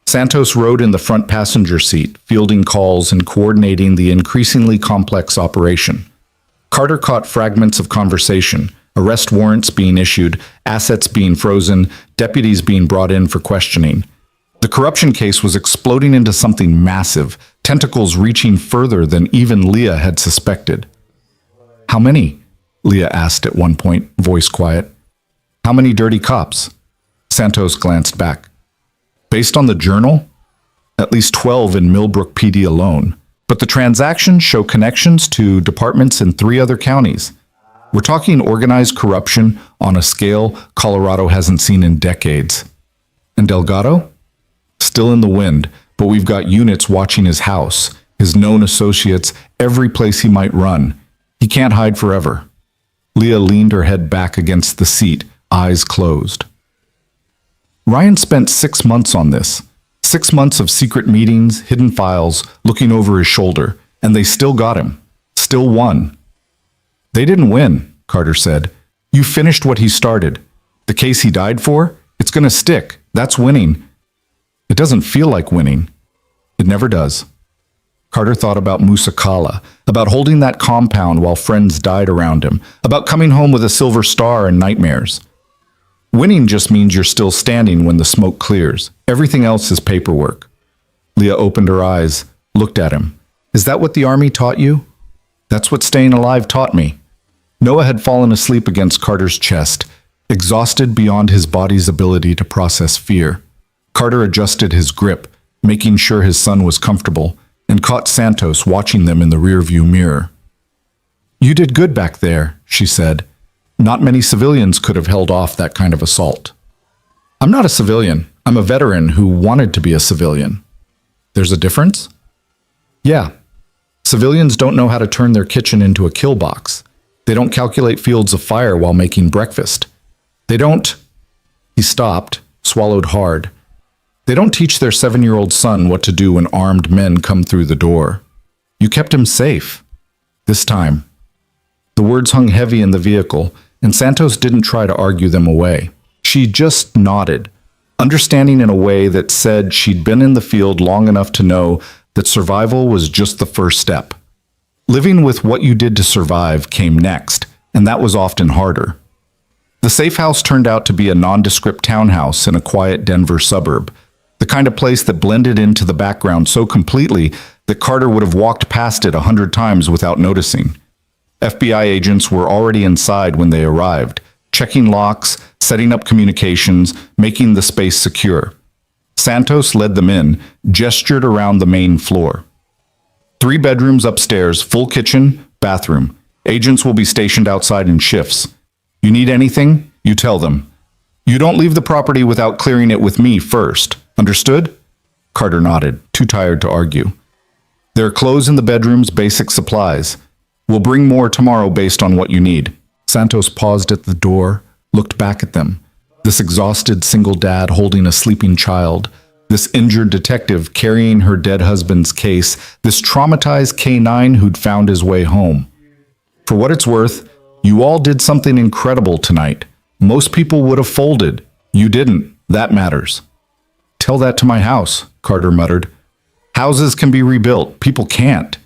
A: Santos rode in the front passenger seat, fielding calls and coordinating the increasingly complex operation. Carter caught fragments of conversation, arrest warrants being issued, assets being frozen, deputies being brought in for questioning. The corruption case was exploding into something massive, tentacles reaching further than even Leah had suspected. How many? Leah asked at one point, voice quiet. How many dirty cops? Santos glanced back. Based on the journal, at least 12 in Millbrook PD alone. But the transactions show connections to departments in 3 other counties. We're talking organized corruption on a scale Colorado hasn't seen in decades. And Delgado? Still in the wind, but we've got units watching his house, his known associates, every place he might run. He can't hide forever. Leah leaned her head back against the seat, eyes closed. Ryan spent 6 months on this. 6 months of secret meetings, hidden files, looking over his shoulder, and they still got him. Still won. They didn't win, Carter said. You finished what he started. The case he died for? It's gonna stick. That's winning. It doesn't feel like winning. It never does. Carter thought about Musakala, about holding that compound while friends died around him, about coming home with a silver star and nightmares. Winning just means you're still standing when the smoke clears. Everything else is paperwork. Leah opened her eyes, looked at him. Is that what the army taught you? That's what staying alive taught me. Noah had fallen asleep against Carter's chest, exhausted beyond his body's ability to process fear. Carter adjusted his grip, making sure his son was comfortable, and caught Santos watching them in the rearview mirror. You did good back there, she said. Not many civilians could have held off that kind of assault. I'm not a civilian. I'm a veteran who wanted to be a civilian. There's a difference? Yeah. Civilians don't know how to turn their kitchen into a kill box. They don't calculate fields of fire while making breakfast. They don't... He stopped, swallowed hard. They don't teach their 7-year-old son what to do when armed men come through the door. You kept him safe. This time. The words hung heavy in the vehicle, and Santos didn't try to argue them away. She just nodded, understanding in a way that said she'd been in the field long enough to know that survival was just the first step. Living with what you did to survive came next, and that was often harder. The safe house turned out to be a nondescript townhouse in a quiet Denver suburb, the kind of place that blended into the background so completely that Carter would have walked past it 100 times without noticing. FBI agents were already inside when they arrived, checking locks, setting up communications, making the space secure. Santos led them in, gestured around the main floor. 3 bedrooms upstairs, full kitchen, bathroom. Agents will be stationed outside in shifts. You need anything? You tell them. You don't leave the property without clearing it with me first. Understood? Carter nodded, too tired to argue. There are clothes in the bedrooms, basic supplies. We'll bring more tomorrow based on what you need. Santos paused at the door, looked back at them. This exhausted single dad holding a sleeping child. This injured detective carrying her dead husband's case. This traumatized K9 who'd found his way home. For what it's worth, you all did something incredible tonight. Most people would have folded. You didn't. That matters. Tell that to my house, Carter muttered. Houses can be rebuilt. People can't.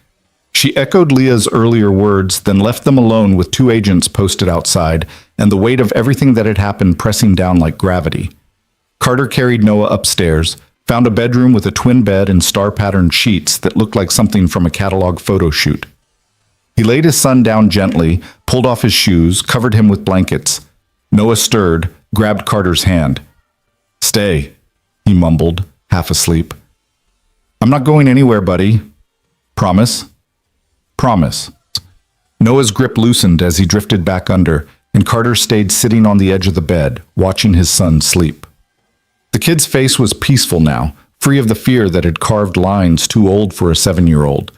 A: She echoed Leah's earlier words, then left them alone with 2 agents posted outside, and the weight of everything that had happened pressing down like gravity. Carter carried Noah upstairs, found a bedroom with a twin bed and star-patterned sheets that looked like something from a catalog photo shoot. He laid his son down gently, pulled off his shoes, covered him with blankets. Noah stirred, grabbed Carter's hand. Stay, he mumbled, half asleep. I'm not going anywhere, buddy. Promise? Promise. Noah's grip loosened as he drifted back under, and Carter stayed sitting on the edge of the bed, watching his son sleep. The kid's face was peaceful now, free of the fear that had carved lines too old for a 7-year-old.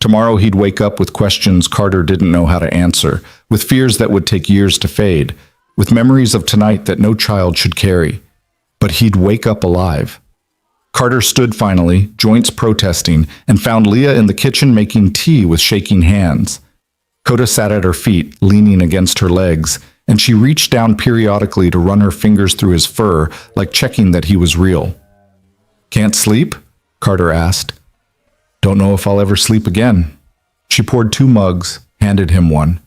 A: Tomorrow he'd wake up with questions Carter didn't know how to answer, with fears that would take years to fade, with memories of tonight that no child should carry. But he'd wake up alive. Carter stood finally, joints protesting, and found Leah in the kitchen making tea with shaking hands. Coda sat at her feet, leaning against her legs, and she reached down periodically to run her fingers through his fur, like checking that he was real. Can't sleep? Carter asked. Don't know if I'll ever sleep again. She poured 2 mugs, handed him one.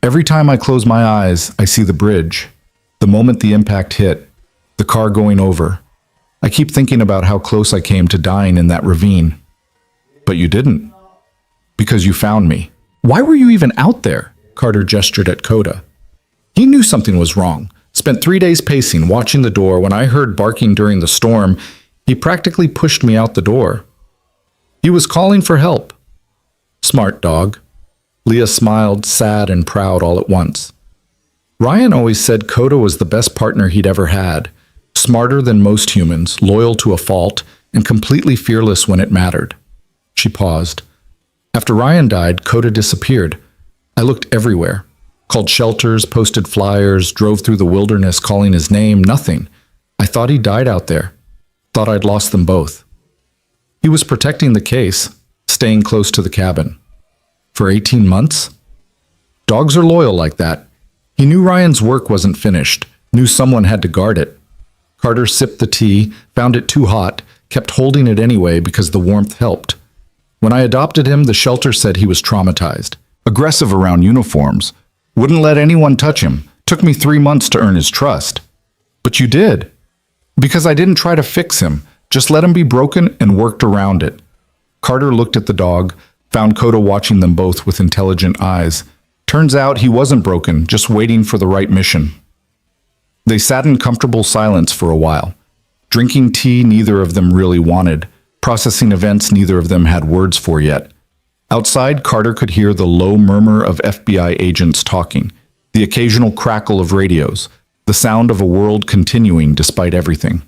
A: Every time I close my eyes, I see the bridge. The moment the impact hit, the car going over. I keep thinking about how close I came to dying in that ravine. But you didn't. Because you found me. Why were you even out there? Carter gestured at Coda. He knew something was wrong. Spent 3 days pacing, watching the door. When I heard barking during the storm, he practically pushed me out the door. He was calling for help. Smart dog. Leah smiled, sad and proud all at once. Ryan always said Coda was the best partner he'd ever had. Smarter than most humans, loyal to a fault, and completely fearless when it mattered. She paused. After Ryan died, Coda disappeared. I looked everywhere. Called shelters, posted flyers, drove through the wilderness calling his name, nothing. I thought he died out there. Thought I'd lost them both. He was protecting the case, staying close to the cabin. For 18 months? Dogs are loyal like that. He knew Ryan's work wasn't finished, knew someone had to guard it. Carter sipped the tea, found it too hot, kept holding it anyway because the warmth helped. When I adopted him, the shelter said he was traumatized, aggressive around uniforms, wouldn't let anyone touch him. Took me 3 months to earn his trust. But you did. Because I didn't try to fix him, just let him be broken and worked around it. Carter looked at the dog, found Coda watching them both with intelligent eyes. Turns out he wasn't broken, just waiting for the right mission. They sat in comfortable silence for a while, drinking tea neither of them really wanted, processing events neither of them had words for yet. Outside, Carter could hear the low murmur of FBI agents talking, the occasional crackle of radios, the sound of a world continuing despite everything.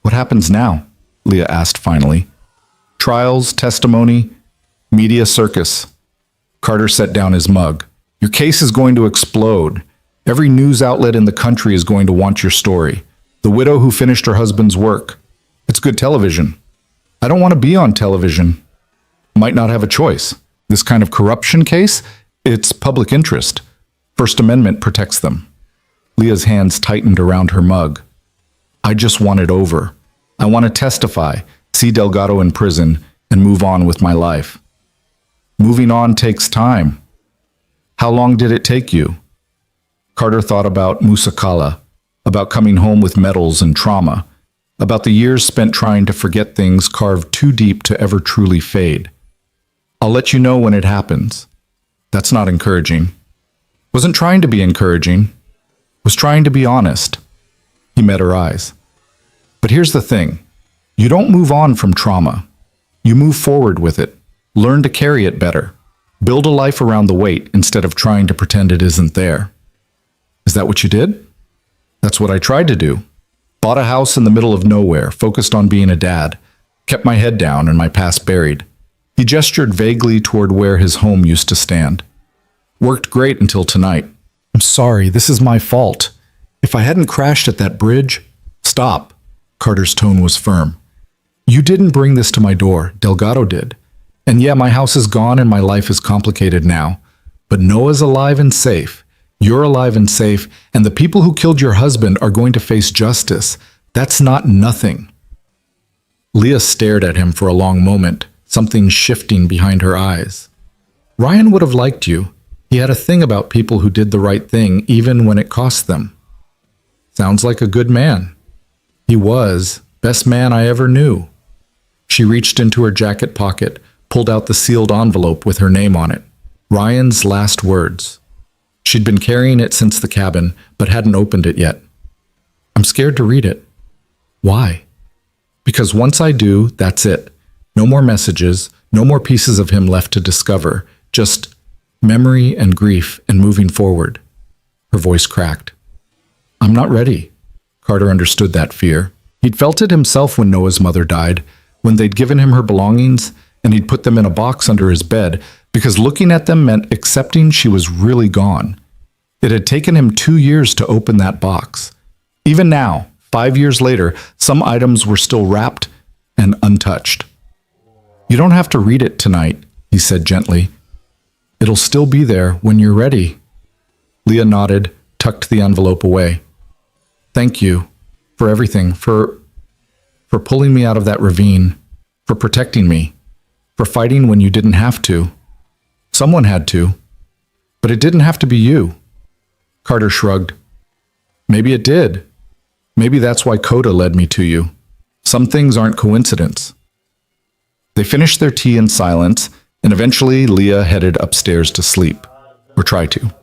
A: What happens now? Leah asked finally. Trials, testimony, media circus. Carter set down his mug. Your case is going to explode. Every news outlet in the country is going to want your story. The widow who finished her husband's work. It's good television. I don't want to be on television. Might not have a choice. This kind of corruption case, it's public interest. First Amendment protects them. Leah's hands tightened around her mug. I just want it over. I want to testify, see Delgado in prison, and move on with my life. Moving on takes time. How long did it take you? Carter thought about Musakala, about coming home with medals and trauma, about the years spent trying to forget things carved too deep to ever truly fade. I'll let you know when it happens. That's not encouraging. Wasn't trying to be encouraging. Was trying to be honest. He met her eyes. But here's the thing. You don't move on from trauma. You move forward with it. Learn to carry it better. Build a life around the weight instead of trying to pretend it isn't there. Is that what you did? That's what I tried to do. Bought a house in the middle of nowhere, focused on being a dad. Kept my head down and my past buried. He gestured vaguely toward where his home used to stand. Worked great until tonight. I'm sorry, this is my fault. If I hadn't crashed at that bridge... Stop. Carter's tone was firm. You didn't bring this to my door. Delgado did. And yeah, my house is gone and my life is complicated now. But Noah's alive and safe. You're alive and safe. And the people who killed your husband are going to face justice. That's not nothing. Leah stared at him for a long moment, something shifting behind her eyes. Ryan would have liked you. He had a thing about people who did the right thing even when it cost them. Sounds like a good man. He was. Best man I ever knew. She reached into her jacket pocket, pulled out the sealed envelope with her name on it. Ryan's last words. She'd been carrying it since the cabin, but hadn't opened it yet. I'm scared to read it. Why? Because once I do, that's it. No more messages, no more pieces of him left to discover. Just memory and grief and moving forward. Her voice cracked. I'm not ready. Carter understood that fear. He'd felt it himself when Noah's mother died, when they'd given him her belongings and he'd put them in a box under his bed because looking at them meant accepting she was really gone. It had taken him 2 years to open that box. Even now, 5 years later, some items were still wrapped and untouched. You don't have to read it tonight, he said gently. It'll still be there when you're ready. Leah nodded, tucked the envelope away. Thank you for everything, for pulling me out of that ravine, for protecting me, for fighting when you didn't have to. Someone had to, but it didn't have to be you. Carter shrugged. Maybe it did. Maybe that's why Coda led me to you. Some things aren't coincidence. They finished their tea in silence, and eventually Leah headed upstairs to sleep, or try to.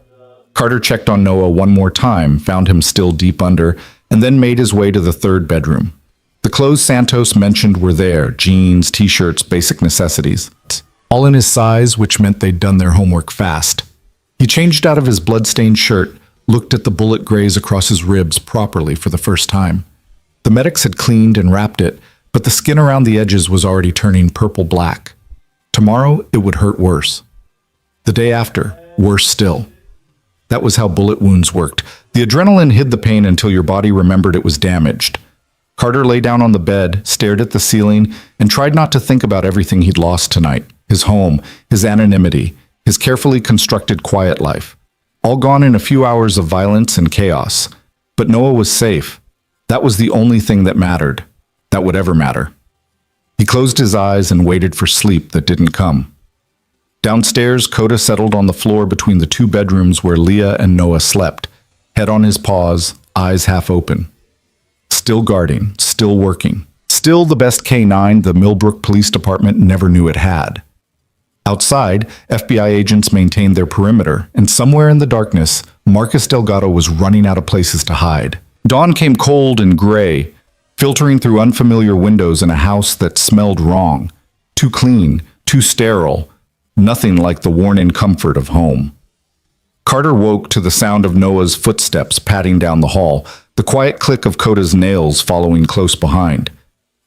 A: Carter checked on Noah one more time, found him still deep under, and then made his way to the third bedroom. The clothes Santos mentioned were there, jeans, t-shirts, basic necessities. All in his size, which meant they'd done their homework fast. He changed out of his blood-stained shirt, looked at the bullet graze across his ribs properly for the first time. The medics had cleaned and wrapped it, but the skin around the edges was already turning purple-black. Tomorrow, it would hurt worse. The day after, worse still. That was how bullet wounds worked. The adrenaline hid the pain until your body remembered it was damaged. Carter lay down on the bed, stared at the ceiling, and tried not to think about everything he'd lost tonight. His home, his anonymity, his carefully constructed quiet life. All gone in a few hours of violence and chaos. But Noah was safe. That was the only thing that mattered. That would ever matter. He closed his eyes and waited for sleep that didn't come. Downstairs, Coda settled on the floor between the two bedrooms where Leah and Noah slept, head on his paws, eyes half open. Still guarding, still working, still the best K9 the Millbrook Police Department never knew it had. Outside, FBI agents maintained their perimeter, and somewhere in the darkness, Marcus Delgado was running out of places to hide. Dawn came cold and gray, filtering through unfamiliar windows in a house that smelled wrong. Too clean, too sterile, nothing like the worn-in comfort of home. Carter woke to the sound of Noah's footsteps padding down the hall, the quiet click of Coda's nails following close behind.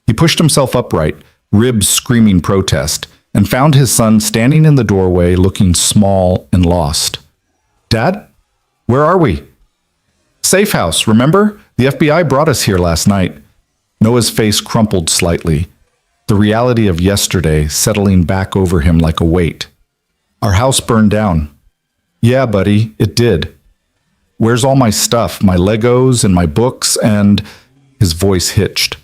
A: He pushed himself upright, ribs screaming protest, and found his son standing in the doorway looking small and lost. "Dad? Where are we?" "Safe house, remember? The FBI brought us here last night." Noah's face crumpled slightly, the reality of yesterday settling back over him like a weight. "Our house burned down." "Yeah, buddy, it did. Where's all my stuff, my Legos and my books and—" His voice hitched.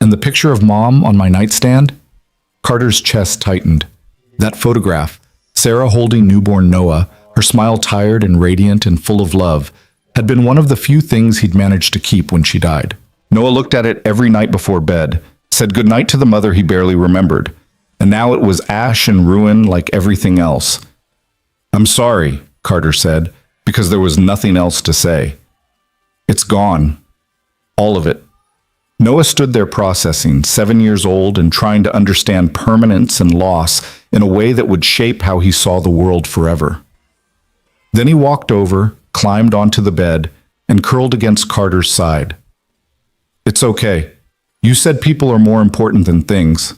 A: "And the picture of Mom on my nightstand?" Carter's chest tightened. That photograph, Sarah holding newborn Noah, her smile tired and radiant and full of love, had been one of the few things he'd managed to keep when she died. Noah looked at it every night before bed, said goodnight to the mother he barely remembered, and now it was ash and ruin like everything else. "I'm sorry," Carter said, because there was nothing else to say. "It's gone. All of it." Noah stood there processing, 7 years old and trying to understand permanence and loss in a way that would shape how he saw the world forever. Then he walked over, climbed onto the bed, and curled against Carter's side. "It's okay. You said people are more important than things."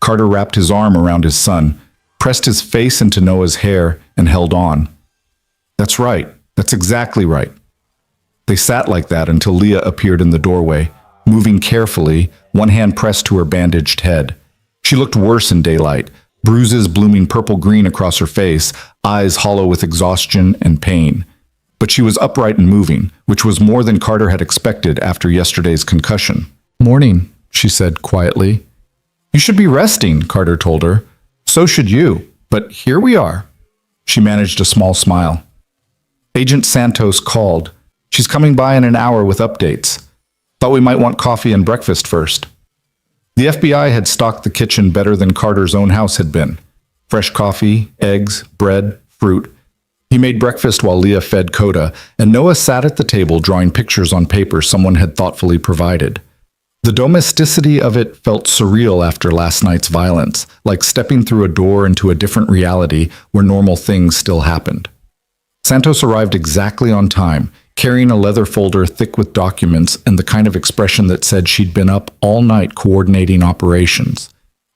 A: Carter wrapped his arm around his son, pressed his face into Noah's hair, and held on. "That's right. That's exactly right." They sat like that until Leah appeared in the doorway, moving carefully, one hand pressed to her bandaged head. She looked worse in daylight, bruises blooming purple-green across her face, eyes hollow with exhaustion and pain. But she was upright and moving, which was more than Carter had expected after yesterday's concussion. "Morning," she said quietly. "You should be resting," Carter told her. "So should you, but here we are." She managed a small smile. "Agent Santos called. She's coming by in an hour with updates. Thought we might want coffee and breakfast first." The FBI had stocked the kitchen better than Carter's own house had been. Fresh coffee, eggs, bread, fruit. He made breakfast while Leah fed Coda, and Noah sat at the table drawing pictures on paper someone had thoughtfully provided. The domesticity of it felt surreal after last night's violence, like stepping through a door into a different reality where normal things still happened. Santos arrived exactly on time, carrying a leather folder thick with documents and the kind of expression that said she'd been up all night coordinating operations.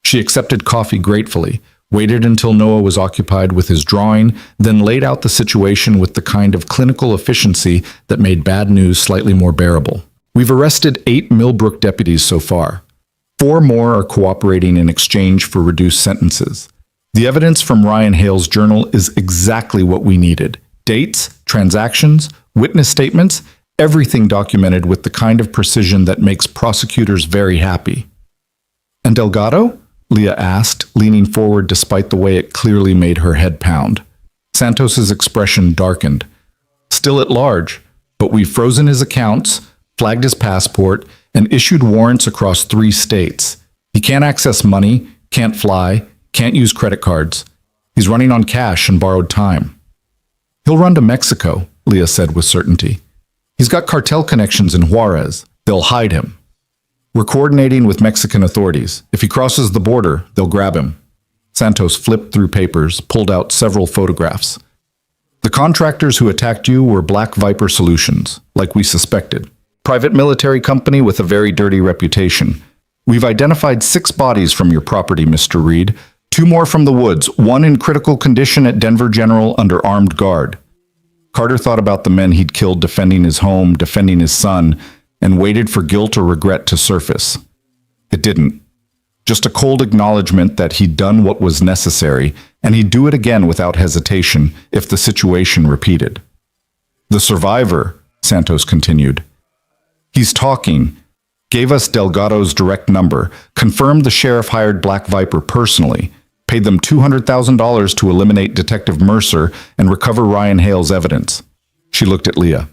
A: She accepted coffee gratefully, waited until Noah was occupied with his drawing, then laid out the situation with the kind of clinical efficiency that made bad news slightly more bearable. "We've arrested 8 Millbrook deputies so far. 4 more are cooperating in exchange for reduced sentences. The evidence from Ryan Hale's journal is exactly what we needed. Dates, transactions, witness statements, everything documented with the kind of precision that makes prosecutors very happy." "And Delgado?" Leah asked, leaning forward despite the way it clearly made her head pound. Santos's expression darkened. "Still at large, but we've frozen his accounts, flagged his passport, and issued warrants across 3 states. He can't access money, can't fly, can't use credit cards. He's running on cash and borrowed time." "He'll run to Mexico," Leah said with certainty. "He's got cartel connections in Juarez. They'll hide him. We're coordinating with Mexican authorities. If he crosses the border, they'll grab him." Santos flipped through papers, pulled out several photographs. "The contractors who attacked you were Black Viper Solutions, like we suspected. Private military company with a very dirty reputation. We've identified 6 bodies from your property, Mr. Reed. 2 more from the woods, 1 in critical condition at Denver General under armed guard." Carter thought about the men he'd killed defending his home, defending his son, and waited for guilt or regret to surface. It didn't. Just a cold acknowledgement that he'd done what was necessary, and he'd do it again without hesitation if the situation repeated. The survivor, Santos continued. He's talking. Gave us Delgado's direct number, confirmed the sheriff hired Black Viper personally, paid them $200,000 to eliminate Detective Mercer and recover Ryan Hale's evidence. She looked at Leah.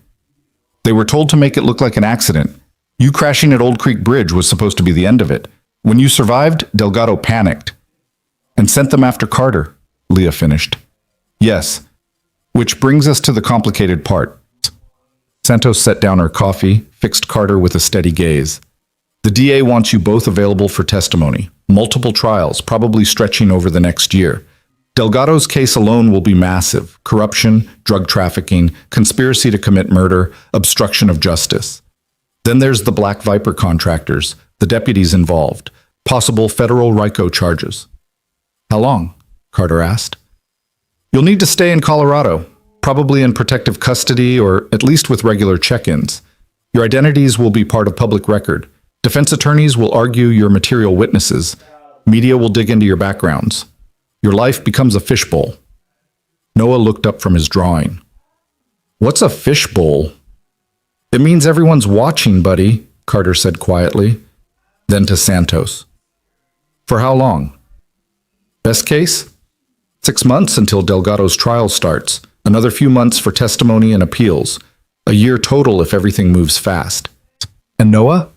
A: They were told to make it look like an accident. You crashing at Old Creek Bridge was supposed to be the end of it. When you survived, Delgado panicked and sent them after Carter, Leah finished. Yes, which brings us to the complicated part. Santos set down her coffee, fixed Carter with a steady gaze. The DA wants you both available for testimony. Multiple trials, probably stretching over the next year. Delgado's case alone will be massive. Corruption, drug trafficking, conspiracy to commit murder, obstruction of justice. Then there's the Black Viper contractors, the deputies involved, possible federal RICO charges. How long? Carter asked. You'll need to stay in Colorado, probably in protective custody or at least with regular check-ins. Your identities will be part of public record. Defense attorneys will argue you're material witnesses. Media will dig into your backgrounds. Your life becomes a fishbowl. Noah looked up from his drawing. What's a fishbowl? It means everyone's watching, buddy, Carter said quietly. Then to Santos. For how long? Best case? 6 months until Delgado's trial starts. Another few months for testimony and appeals. A year total if everything moves fast. And Noah?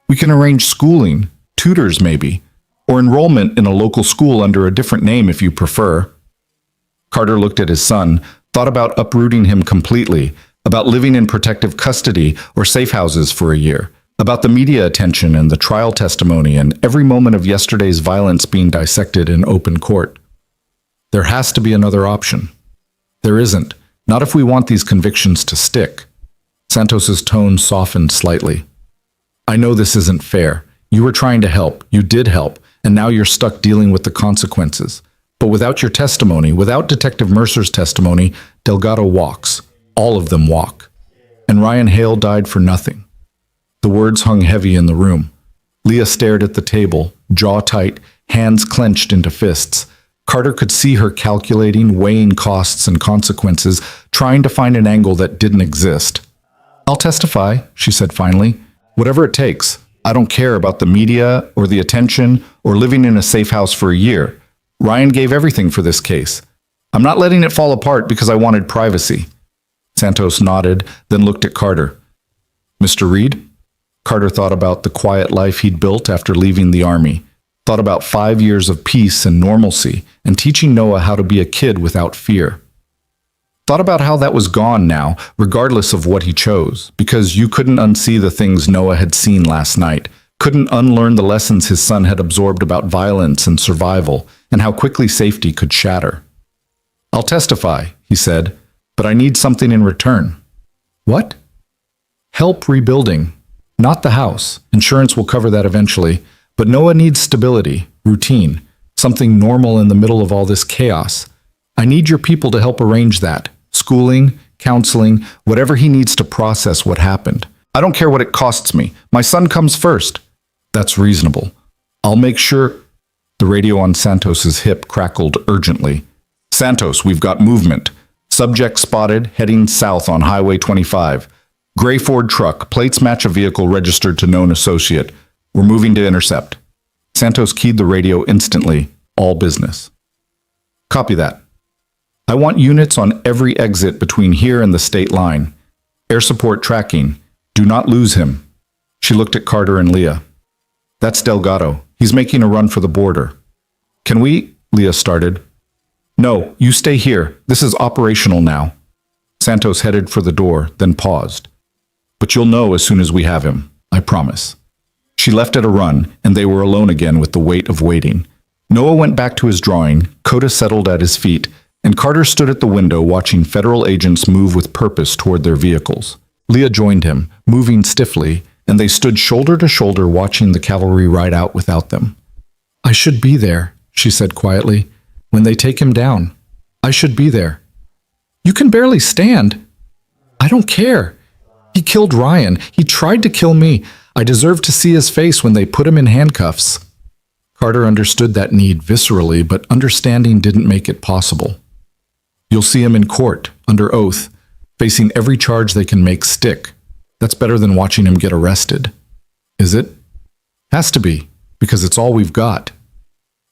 A: We can arrange schooling, tutors maybe, or enrollment in a local school under a different name if you prefer. Carter looked at his son, thought about uprooting him completely, about living in protective custody or safe houses for a year, about the media attention and the trial testimony and every moment of yesterday's violence being dissected in open court. There has to be another option. There isn't, not if we want these convictions to stick. Santos's tone softened slightly. I know this isn't fair. You were trying to help, you did help, and now you're stuck dealing with the consequences. But without your testimony, without Detective Mercer's testimony, Delgado walks. All of them walk. And Ryan Hale died for nothing. The words hung heavy in the room. Leah stared at the table, jaw tight, hands clenched into fists. Carter could see her calculating, weighing costs and consequences, trying to find an angle that didn't exist. I'll testify, she said finally. Whatever it takes. I don't care about the media or the attention or living in a safe house for a year. Ryan gave everything for this case. I'm not letting it fall apart because I wanted privacy. Santos nodded, then looked at Carter. Mr. Reed? Carter thought about the quiet life he'd built after leaving the army. Thought about 5 years of peace and normalcy and teaching Noah how to be a kid without fear. Thought about how that was gone now, regardless of what he chose, because you couldn't unsee the things Noah had seen last night, couldn't unlearn the lessons his son had absorbed about violence and survival, and how quickly safety could shatter. I'll testify, he said, but I need something in return. What? Help rebuilding. Not the house. Insurance will cover that eventually, but Noah needs stability, routine, something normal in the middle of all this chaos. I need your people to help arrange that. Schooling, counseling, whatever he needs to process what happened. I don't care what it costs me. My son comes first. That's reasonable. I'll make sure. The radio on Santos's hip crackled urgently. Santos, we've got movement. Subject spotted, heading south on Highway 25. Gray Ford truck, plates match a vehicle registered to known associate. We're moving to intercept. Santos keyed the radio instantly. All business. Copy that. I want units on every exit between here and the state line. Air support tracking. Do not lose him. She looked at Carter and Leah. That's Delgado. He's making a run for the border. Can we? Leah started. No, you stay here. This is operational now. Santos headed for the door, then paused. But you'll know as soon as we have him. I promise. She left at a run, and they were alone again with the weight of waiting. Noah went back to his drawing, Coda settled at his feet, and Carter stood at the window watching federal agents move with purpose toward their vehicles. Leah joined him, moving stiffly, and they stood shoulder to shoulder watching the cavalry ride out without them. I should be there, she said quietly. When they take him down, I should be there. You can barely stand. I don't care. He killed Ryan. He tried to kill me. I deserve to see his face when they put him in handcuffs. Carter understood that need viscerally, but understanding didn't make it possible. You'll see him in court, under oath, facing every charge they can make stick. That's better than watching him get arrested. Is it? Has to be, because it's all we've got.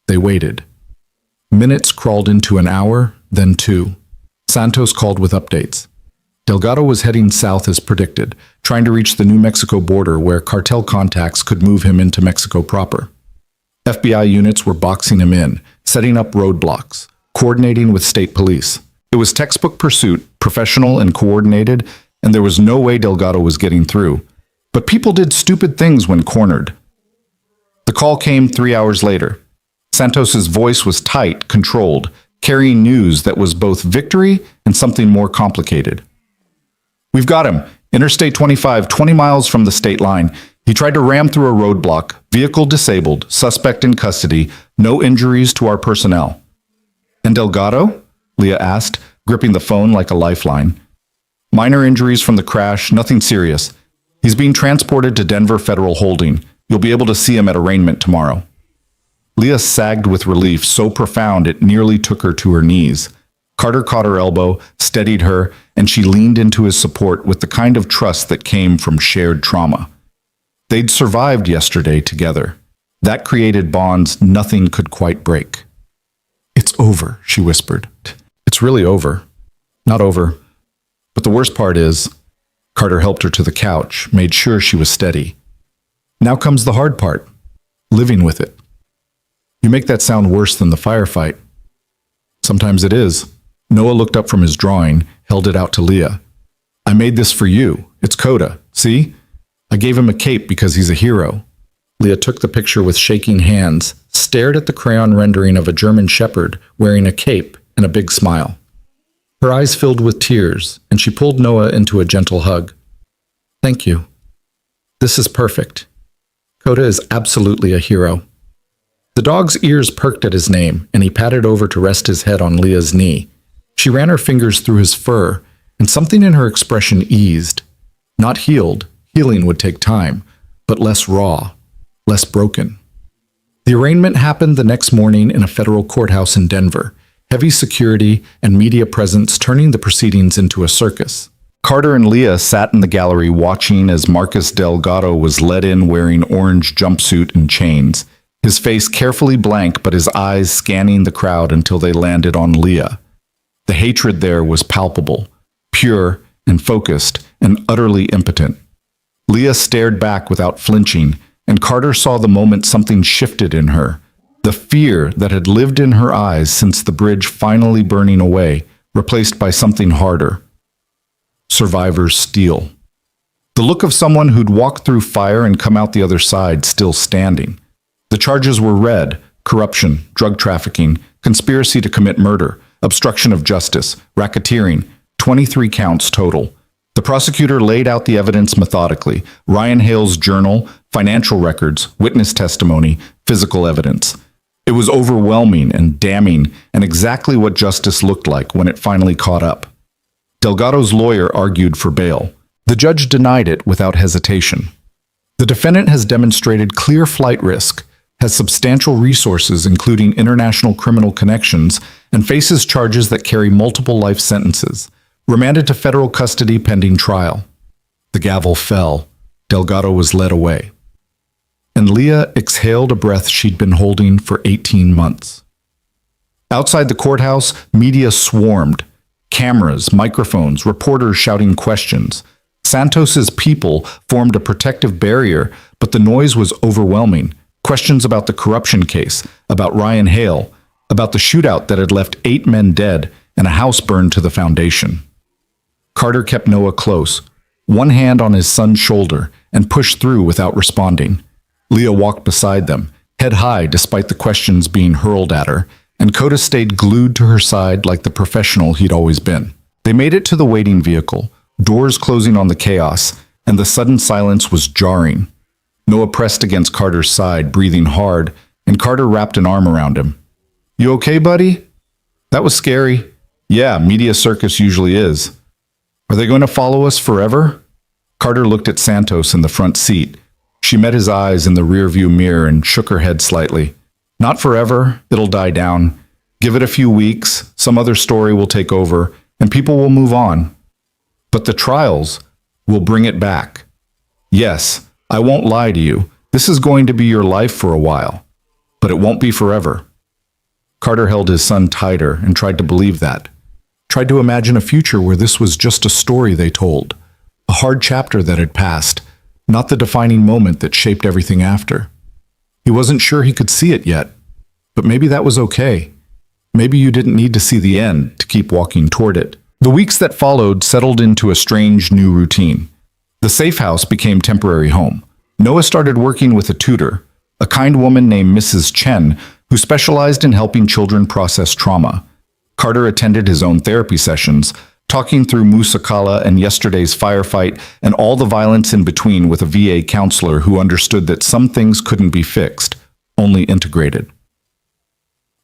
A: They waited. Minutes crawled into an hour, then 2. Santos called with updates. Delgado was heading south as predicted, trying to reach the New Mexico border where cartel contacts could move him into Mexico proper. FBI units were boxing him in, setting up roadblocks, coordinating with state police. It was textbook pursuit, professional and coordinated, and there was no way Delgado was getting through. But people did stupid things when cornered. The call came 3 hours later. Santos's voice was tight, controlled, carrying news that was both victory and something more complicated. We've got him. Interstate 25, 20 miles from the state line. He tried to ram through a roadblock, vehicle disabled, suspect in custody, no injuries to our personnel. And Delgado? Leah asked, gripping the phone like a lifeline. Minor injuries from the crash, nothing serious. He's being transported to Denver Federal Holding. You'll be able to see him at arraignment tomorrow. Leah sagged with relief so profound it nearly took her to her knees. Carter caught her elbow, steadied her, and she leaned into his support with the kind of trust that came from shared trauma. They'd survived yesterday together. That created bonds nothing could quite break. It's over, she whispered. It's really over. Not over. But the worst part is, Carter helped her to the couch, made sure she was steady. Now comes the hard part, living with it. You make that sound worse than the firefight. Sometimes it is. Noah looked up from his drawing, held it out to Leah. I made this for you. It's Coda. See? I gave him a cape because he's a hero. Leah took the picture with shaking hands, stared at the crayon rendering of a German shepherd wearing a cape and a big smile. Her eyes filled with tears, and she pulled Noah into a gentle hug. Thank you. This is perfect. Coda is absolutely a hero. The dog's ears perked at his name, and he patted over to rest his head on Leah's knee. She ran her fingers through his fur, and something in her expression eased. Not healed. Healing would take time, but less raw, less broken. The arraignment happened the next morning in a federal courthouse in Denver, heavy security and media presence turning the proceedings into a circus. Carter and Leah sat in the gallery watching as Marcus Delgado was led in wearing orange jumpsuit and chains, his face carefully blank but his eyes scanning the crowd until they landed on Leah. The hatred there was palpable, pure and focused and utterly impotent. Leah stared back without flinching, and Carter saw the moment something shifted in her. The fear that had lived in her eyes since the bridge finally burning away, replaced by something harder. Survivor's steel. The look of someone who'd walked through fire and come out the other side still standing. The charges were red: corruption, drug trafficking, conspiracy to commit murder, obstruction of justice, racketeering, 23 counts total. The prosecutor laid out the evidence methodically: Ryan Hale's journal, financial records, witness testimony, physical evidence. It was overwhelming and damning, and exactly what justice looked like when it finally caught up. Delgado's lawyer argued for bail. The judge denied it without hesitation. The defendant has demonstrated clear flight risk, has substantial resources including international criminal connections, and faces charges that carry multiple life sentences. Remanded to federal custody pending trial. The gavel fell. Delgado was led away. And Leah exhaled a breath she'd been holding for 18 months. Outside the courthouse, media swarmed. Cameras, microphones, reporters shouting questions. Santos's people formed a protective barrier, but the noise was overwhelming. Questions about the corruption case, about Ryan Hale, about the shootout that had left 8 men dead and a house burned to the foundation. Carter kept Noah close, one hand on his son's shoulder, and pushed through without responding. Leah walked beside them, head high despite the questions being hurled at her, and Coda stayed glued to her side like the professional he'd always been. They made it to the waiting vehicle, doors closing on the chaos, and the sudden silence was jarring. Noah pressed against Carter's side, breathing hard, and Carter wrapped an arm around him. You okay, buddy? That was scary. Yeah, media circus usually is. Are they going to follow us forever? Carter looked at Santos in the front seat. She met his eyes in the rearview mirror and shook her head slightly. Not forever, it'll die down. Give it a few weeks, some other story will take over, and people will move on. But the trials will bring it back. Yes, I won't lie to you. This is going to be your life for a while, but it won't be forever. Carter held his son tighter and tried to believe that. Tried to imagine a future where this was just a story they told. A hard chapter that had passed, not the defining moment that shaped everything after. He wasn't sure he could see it yet, but maybe that was okay. Maybe you didn't need to see the end to keep walking toward it. The weeks that followed settled into a strange new routine. The safe house became temporary home. Noah started working with a tutor, a kind woman named Mrs. Chen, who specialized in helping children process trauma. Carter attended his own therapy sessions, talking through Musakala and yesterday's firefight and all the violence in between with a VA counselor who understood that some things couldn't be fixed, only integrated.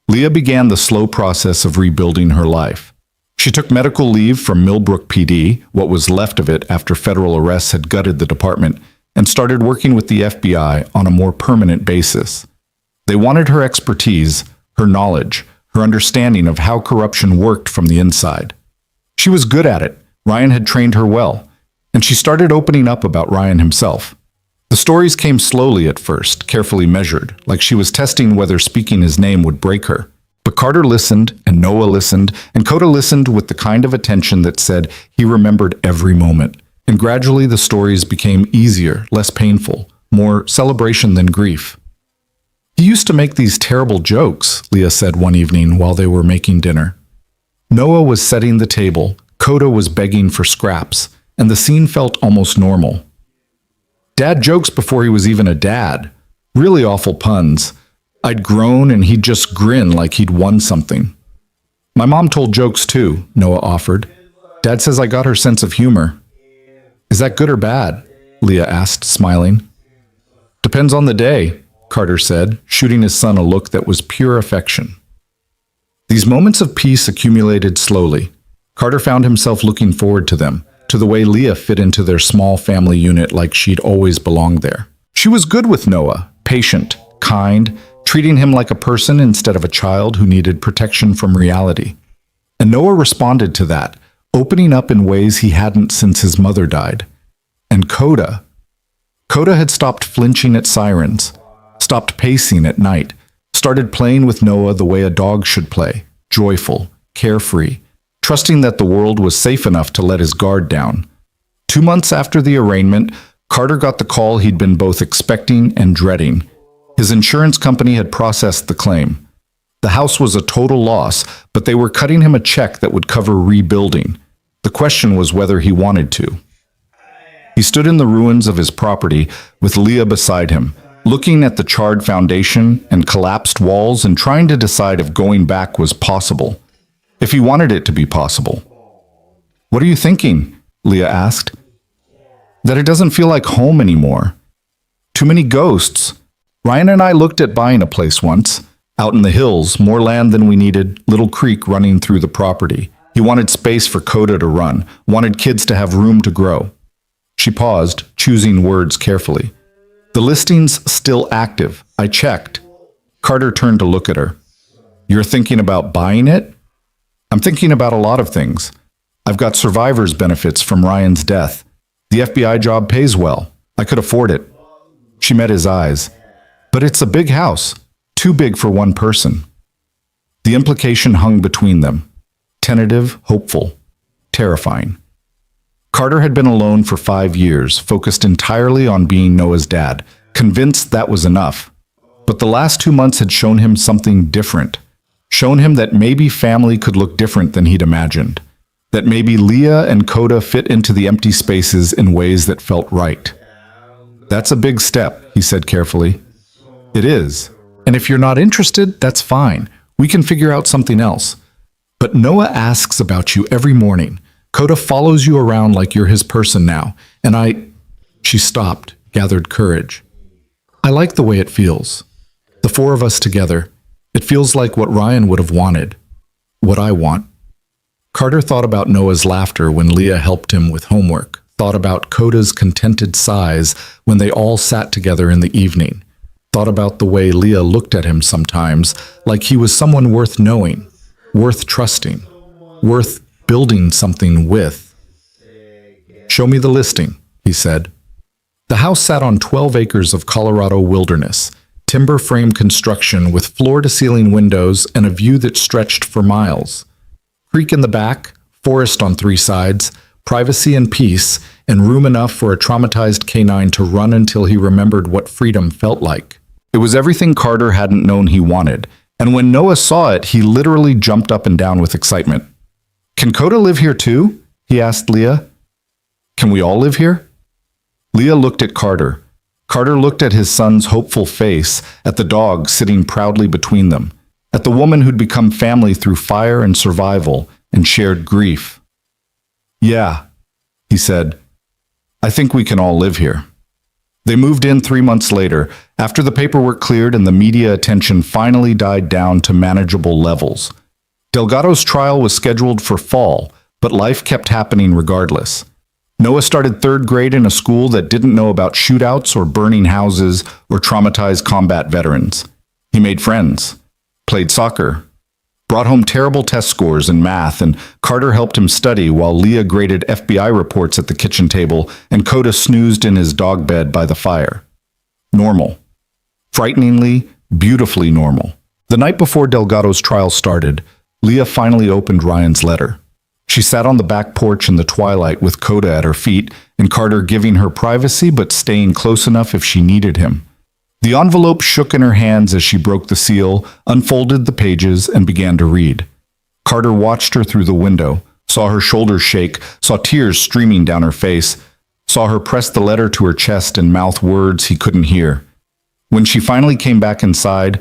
A: Leah began the slow process of rebuilding her life. She took medical leave from Millbrook PD, what was left of it after federal arrests had gutted the department, and started working with the FBI on a more permanent basis. They wanted her expertise, her knowledge, her understanding of how corruption worked from the inside. She was good at it. Ryan had trained her well, and she started opening up about Ryan himself. The stories came slowly at first, carefully measured, like she was testing whether speaking his name would break her. But Carter listened, and Noah listened, and Coda listened with the kind of attention that said he remembered every moment. And gradually the stories became easier, less painful, more celebration than grief. He used to make these terrible jokes, Leah said one evening while they were making dinner. Noah was setting the table, Coda was begging for scraps, and the scene felt almost normal. Dad jokes before he was even a dad. Really awful puns. I'd groan and he'd just grin like he'd won something. My mom told jokes too, Noah offered. Dad says I got her sense of humor. Is that good or bad? Leah asked, smiling. Depends on the day, Carter said, shooting his son a look that was pure affection. These moments of peace accumulated slowly. Carter found himself looking forward to them, to the way Leah fit into their small family unit like she'd always belonged there. She was good with Noah, patient, kind, treating him like a person instead of a child who needed protection from reality. And Noah responded to that, opening up in ways he hadn't since his mother died. And Coda had stopped flinching at sirens, stopped pacing at night, started playing with Noah the way a dog should play, joyful, carefree, trusting that the world was safe enough to let his guard down. 2 months after the arraignment, Carter got the call he'd been both expecting and dreading. His insurance company had processed the claim. The house was a total loss, but they were cutting him a check that would cover rebuilding. The question was whether he wanted to. He stood in the ruins of his property with Leah beside him, looking at the charred foundation and collapsed walls and trying to decide if going back was possible, if he wanted it to be possible. What are you thinking? Leah asked. That it doesn't feel like home anymore. Too many ghosts. Ryan and I looked at buying a place once, out in the hills, more land than we needed, little creek running through the property. He wanted space for Coda to run, wanted kids to have room to grow. She paused, choosing words carefully. The listing's still active. I checked. Carter turned to look at her. You're thinking about buying it? I'm thinking about a lot of things. I've got survivor's benefits from Ryan's death. The FBI job pays well. I could afford it. She met his eyes. But it's a big house, too big for one person. The implication hung between them. Tentative, hopeful, terrifying. Carter had been alone for 5 years, focused entirely on being Noah's dad, convinced that was enough. But the last 2 months had shown him something different, shown him that maybe family could look different than he'd imagined, that maybe Leah and Coda fit into the empty spaces in ways that felt right. That's a big step, he said carefully. It is. And if you're not interested, that's fine. We can figure out something else. But Noah asks about you every morning. Coda follows you around like you're his person now. And She stopped, gathered courage. I like the way it feels. The 4 of us together. It feels like what Ryan would have wanted. What I want. Carter thought about Noah's laughter when Leah helped him with homework, thought about Coda's contented sighs when they all sat together in the evening, thought about the way Leah looked at him sometimes, like he was someone worth knowing, worth trusting, worth building something with. "Show me the listing," he said. The house sat on 12 acres of Colorado wilderness, timber frame construction with floor-to-ceiling windows and a view that stretched for miles. Creek in the back, forest on 3 sides, privacy and peace, and room enough for a traumatized canine to run until he remembered what freedom felt like. It was everything Carter hadn't known he wanted, and when Noah saw it, he literally jumped up and down with excitement. "Can Coda live here too?" he asked Leah. "Can we all live here?" Leah looked at Carter. Carter looked at his son's hopeful face, at the dog sitting proudly between them, at the woman who'd become family through fire and survival and shared grief. "Yeah," he said, "I think we can all live here." They moved in 3 months later, after the paperwork cleared and the media attention finally died down to manageable levels. Delgado's trial was scheduled for fall, but life kept happening regardless. Noah started 3rd grade in a school that didn't know about shootouts or burning houses or traumatized combat veterans. He made friends, played soccer, brought home terrible test scores in math, and Carter helped him study while Leah graded FBI reports at the kitchen table and Coda snoozed in his dog bed by the fire. Normal. Frighteningly, beautifully normal. The night before Delgado's trial started, Leah finally opened Ryan's letter. She sat on the back porch in the twilight with Coda at her feet and Carter giving her privacy but staying close enough if she needed him. The envelope shook in her hands as she broke the seal, unfolded the pages, and began to read. Carter watched her through the window, saw her shoulders shake, saw tears streaming down her face, saw her press the letter to her chest and mouth words he couldn't hear. When she finally came back inside,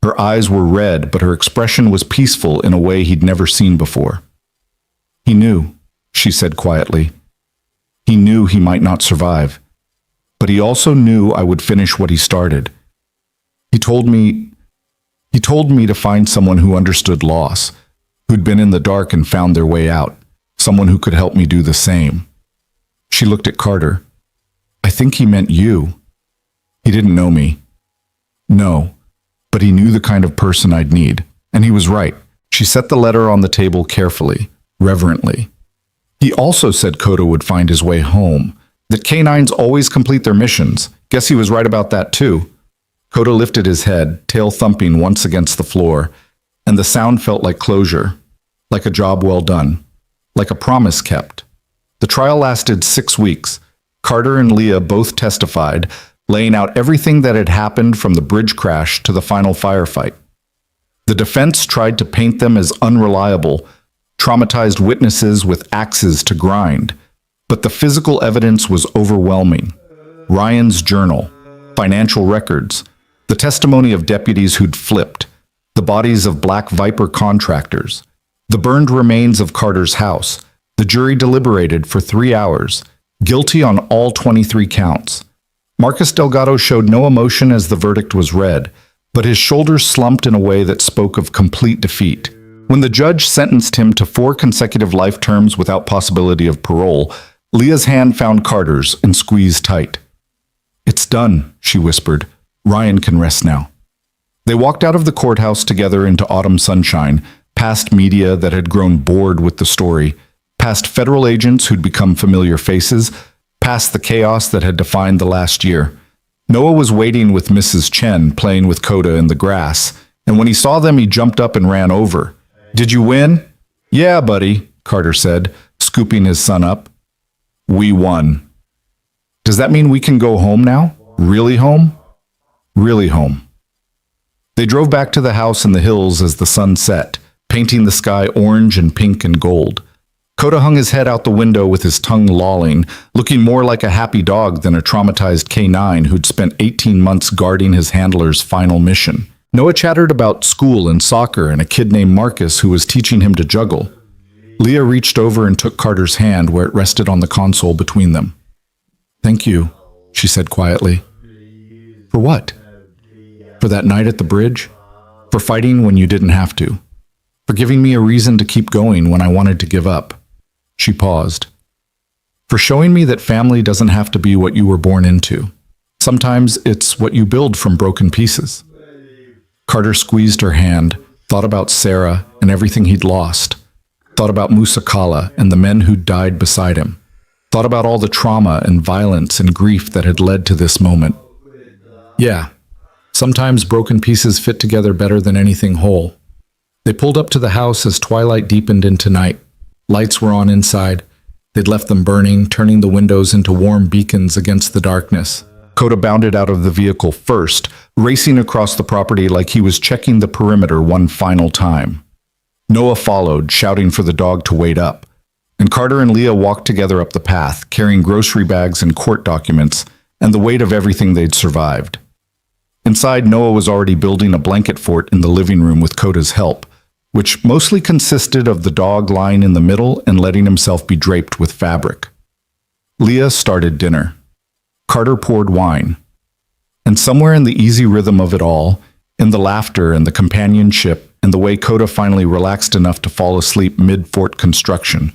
A: her eyes were red, but her expression was peaceful in a way he'd never seen before. "He knew," she said quietly. "He knew he might not survive. But he also knew I would finish what he started. He told me to find someone who understood loss, who'd been in the dark and found their way out, someone who could help me do the same." She looked at Carter. "I think he meant you. He didn't know me." "No, but he knew the kind of person I'd need, and he was right." She set the letter on the table carefully, reverently. "He also said Coda would find his way home, that canines always complete their missions. Guess he was right about that too." Coda lifted his head, tail thumping once against the floor, and the sound felt like closure, like a job well done, like a promise kept. The trial lasted 6 weeks. Carter and Leah both testified, laying out everything that had happened from the bridge crash to the final firefight. The defense tried to paint them as unreliable, traumatized witnesses with axes to grind. But the physical evidence was overwhelming. Ryan's journal, financial records, the testimony of deputies who'd flipped, the bodies of Black Viper contractors, the burned remains of Carter's house. The jury deliberated for 3 hours, guilty on all 23 counts. Marcus Delgado showed no emotion as the verdict was read, but his shoulders slumped in a way that spoke of complete defeat. When the judge sentenced him to 4 consecutive life terms without possibility of parole, Leah's hand found Carter's and squeezed tight. "It's done," she whispered. "Ryan can rest now." They walked out of the courthouse together into autumn sunshine, past media that had grown bored with the story, past federal agents who'd become familiar faces, past the chaos that had defined the last year. Noah was waiting with Mrs. Chen playing with Coda in the grass, and when he saw them he jumped up and ran over. "Did you win?" "Yeah, buddy," Carter said, scooping his son up. "We won." "Does that mean we can go home now? Really home?" "Really home." They drove back to the house in the hills as the sun set, painting the sky orange and pink and gold. Coda hung his head out the window with his tongue lolling, looking more like a happy dog than a traumatized canine who'd spent 18 months guarding his handler's final mission. Noah chattered about school and soccer and a kid named Marcus who was teaching him to juggle. Leah reached over and took Carter's hand where it rested on the console between them. "Thank you," she said quietly. "For what?" "For that night at the bridge. For fighting when you didn't have to. For giving me a reason to keep going when I wanted to give up." She paused. for showing me that family doesn't have to be what you were born into. Sometimes it's what you build from broken pieces. Carter squeezed her hand, thought about Sarah and everything he'd lost, thought about Musa Kala and the men who'd died beside him, thought about all the trauma and violence and grief that had led to this moment. Yeah, sometimes broken pieces fit together better than anything whole. They pulled up to the house as twilight deepened into night. Lights were on inside. They'd left them burning, turning the windows into warm beacons against the darkness. Coda bounded out of the vehicle first, racing across the property like he was checking the perimeter one final time. Noah followed, shouting for the dog to wait up. And Carter and Leah walked together up the path, carrying grocery bags and court documents, and the weight of everything they'd survived. Inside, Noah was already building a blanket fort in the living room with Coda's help, which mostly consisted of the dog lying in the middle and letting himself be draped with fabric. Leah started dinner. Carter poured wine. And somewhere in the easy rhythm of it all, in the laughter and the companionship and the way Coda finally relaxed enough to fall asleep mid-fort construction,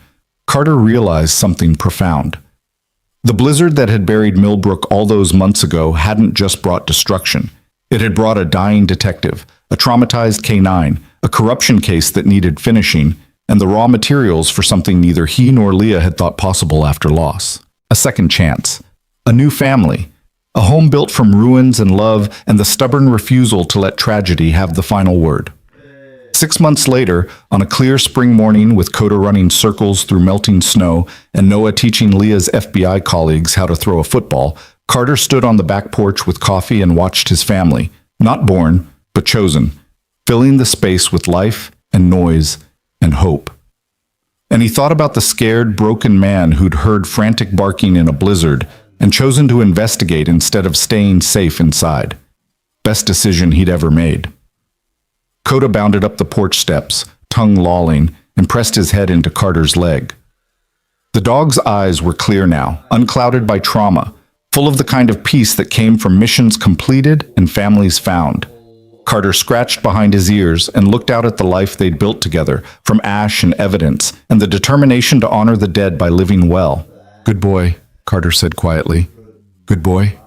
A: Carter realized something profound. The blizzard that had buried Millbrook all those months ago hadn't just brought destruction. It had brought a dying detective, a traumatized K9, a corruption case that needed finishing, and the raw materials for something neither he nor Leah had thought possible after loss. A second chance. A new family. A home built from ruins and love and the stubborn refusal to let tragedy have the final word. 6 months later, on a clear spring morning with Coda running circles through melting snow and Noah teaching Leah's FBI colleagues how to throw a football, Carter stood on the back porch with coffee and watched his family, not born, but chosen, filling the space with life and noise and hope. And he thought about the scared, broken man who'd heard frantic barking in a blizzard and chosen to investigate instead of staying safe inside. Best decision he'd ever made. Coda bounded up the porch steps, tongue lolling, and pressed his head into Carter's leg. The dog's eyes were clear now, unclouded by trauma, full of the kind of peace that came from missions completed and families found. Carter scratched behind his ears and looked out at the life they'd built together, from ash and evidence, and the determination to honor the dead by living well. "Good boy," Carter said quietly. "Good boy."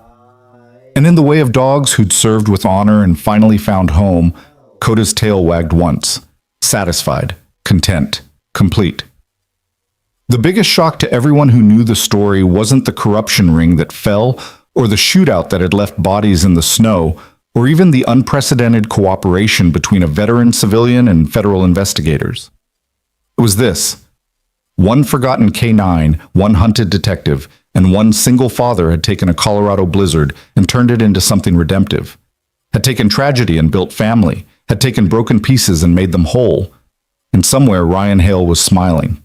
A: And in the way of dogs who'd served with honor and finally found home, Coda's tail wagged once, satisfied, content, complete. The biggest shock to everyone who knew the story wasn't the corruption ring that fell, or the shootout that had left bodies in the snow, or even the unprecedented cooperation between a veteran civilian and federal investigators. It was this. One forgotten K9, one hunted detective, and one single father had taken a Colorado blizzard and turned it into something redemptive, had taken tragedy and built family, had taken broken pieces and made them whole. And somewhere Ryan Hale was smiling.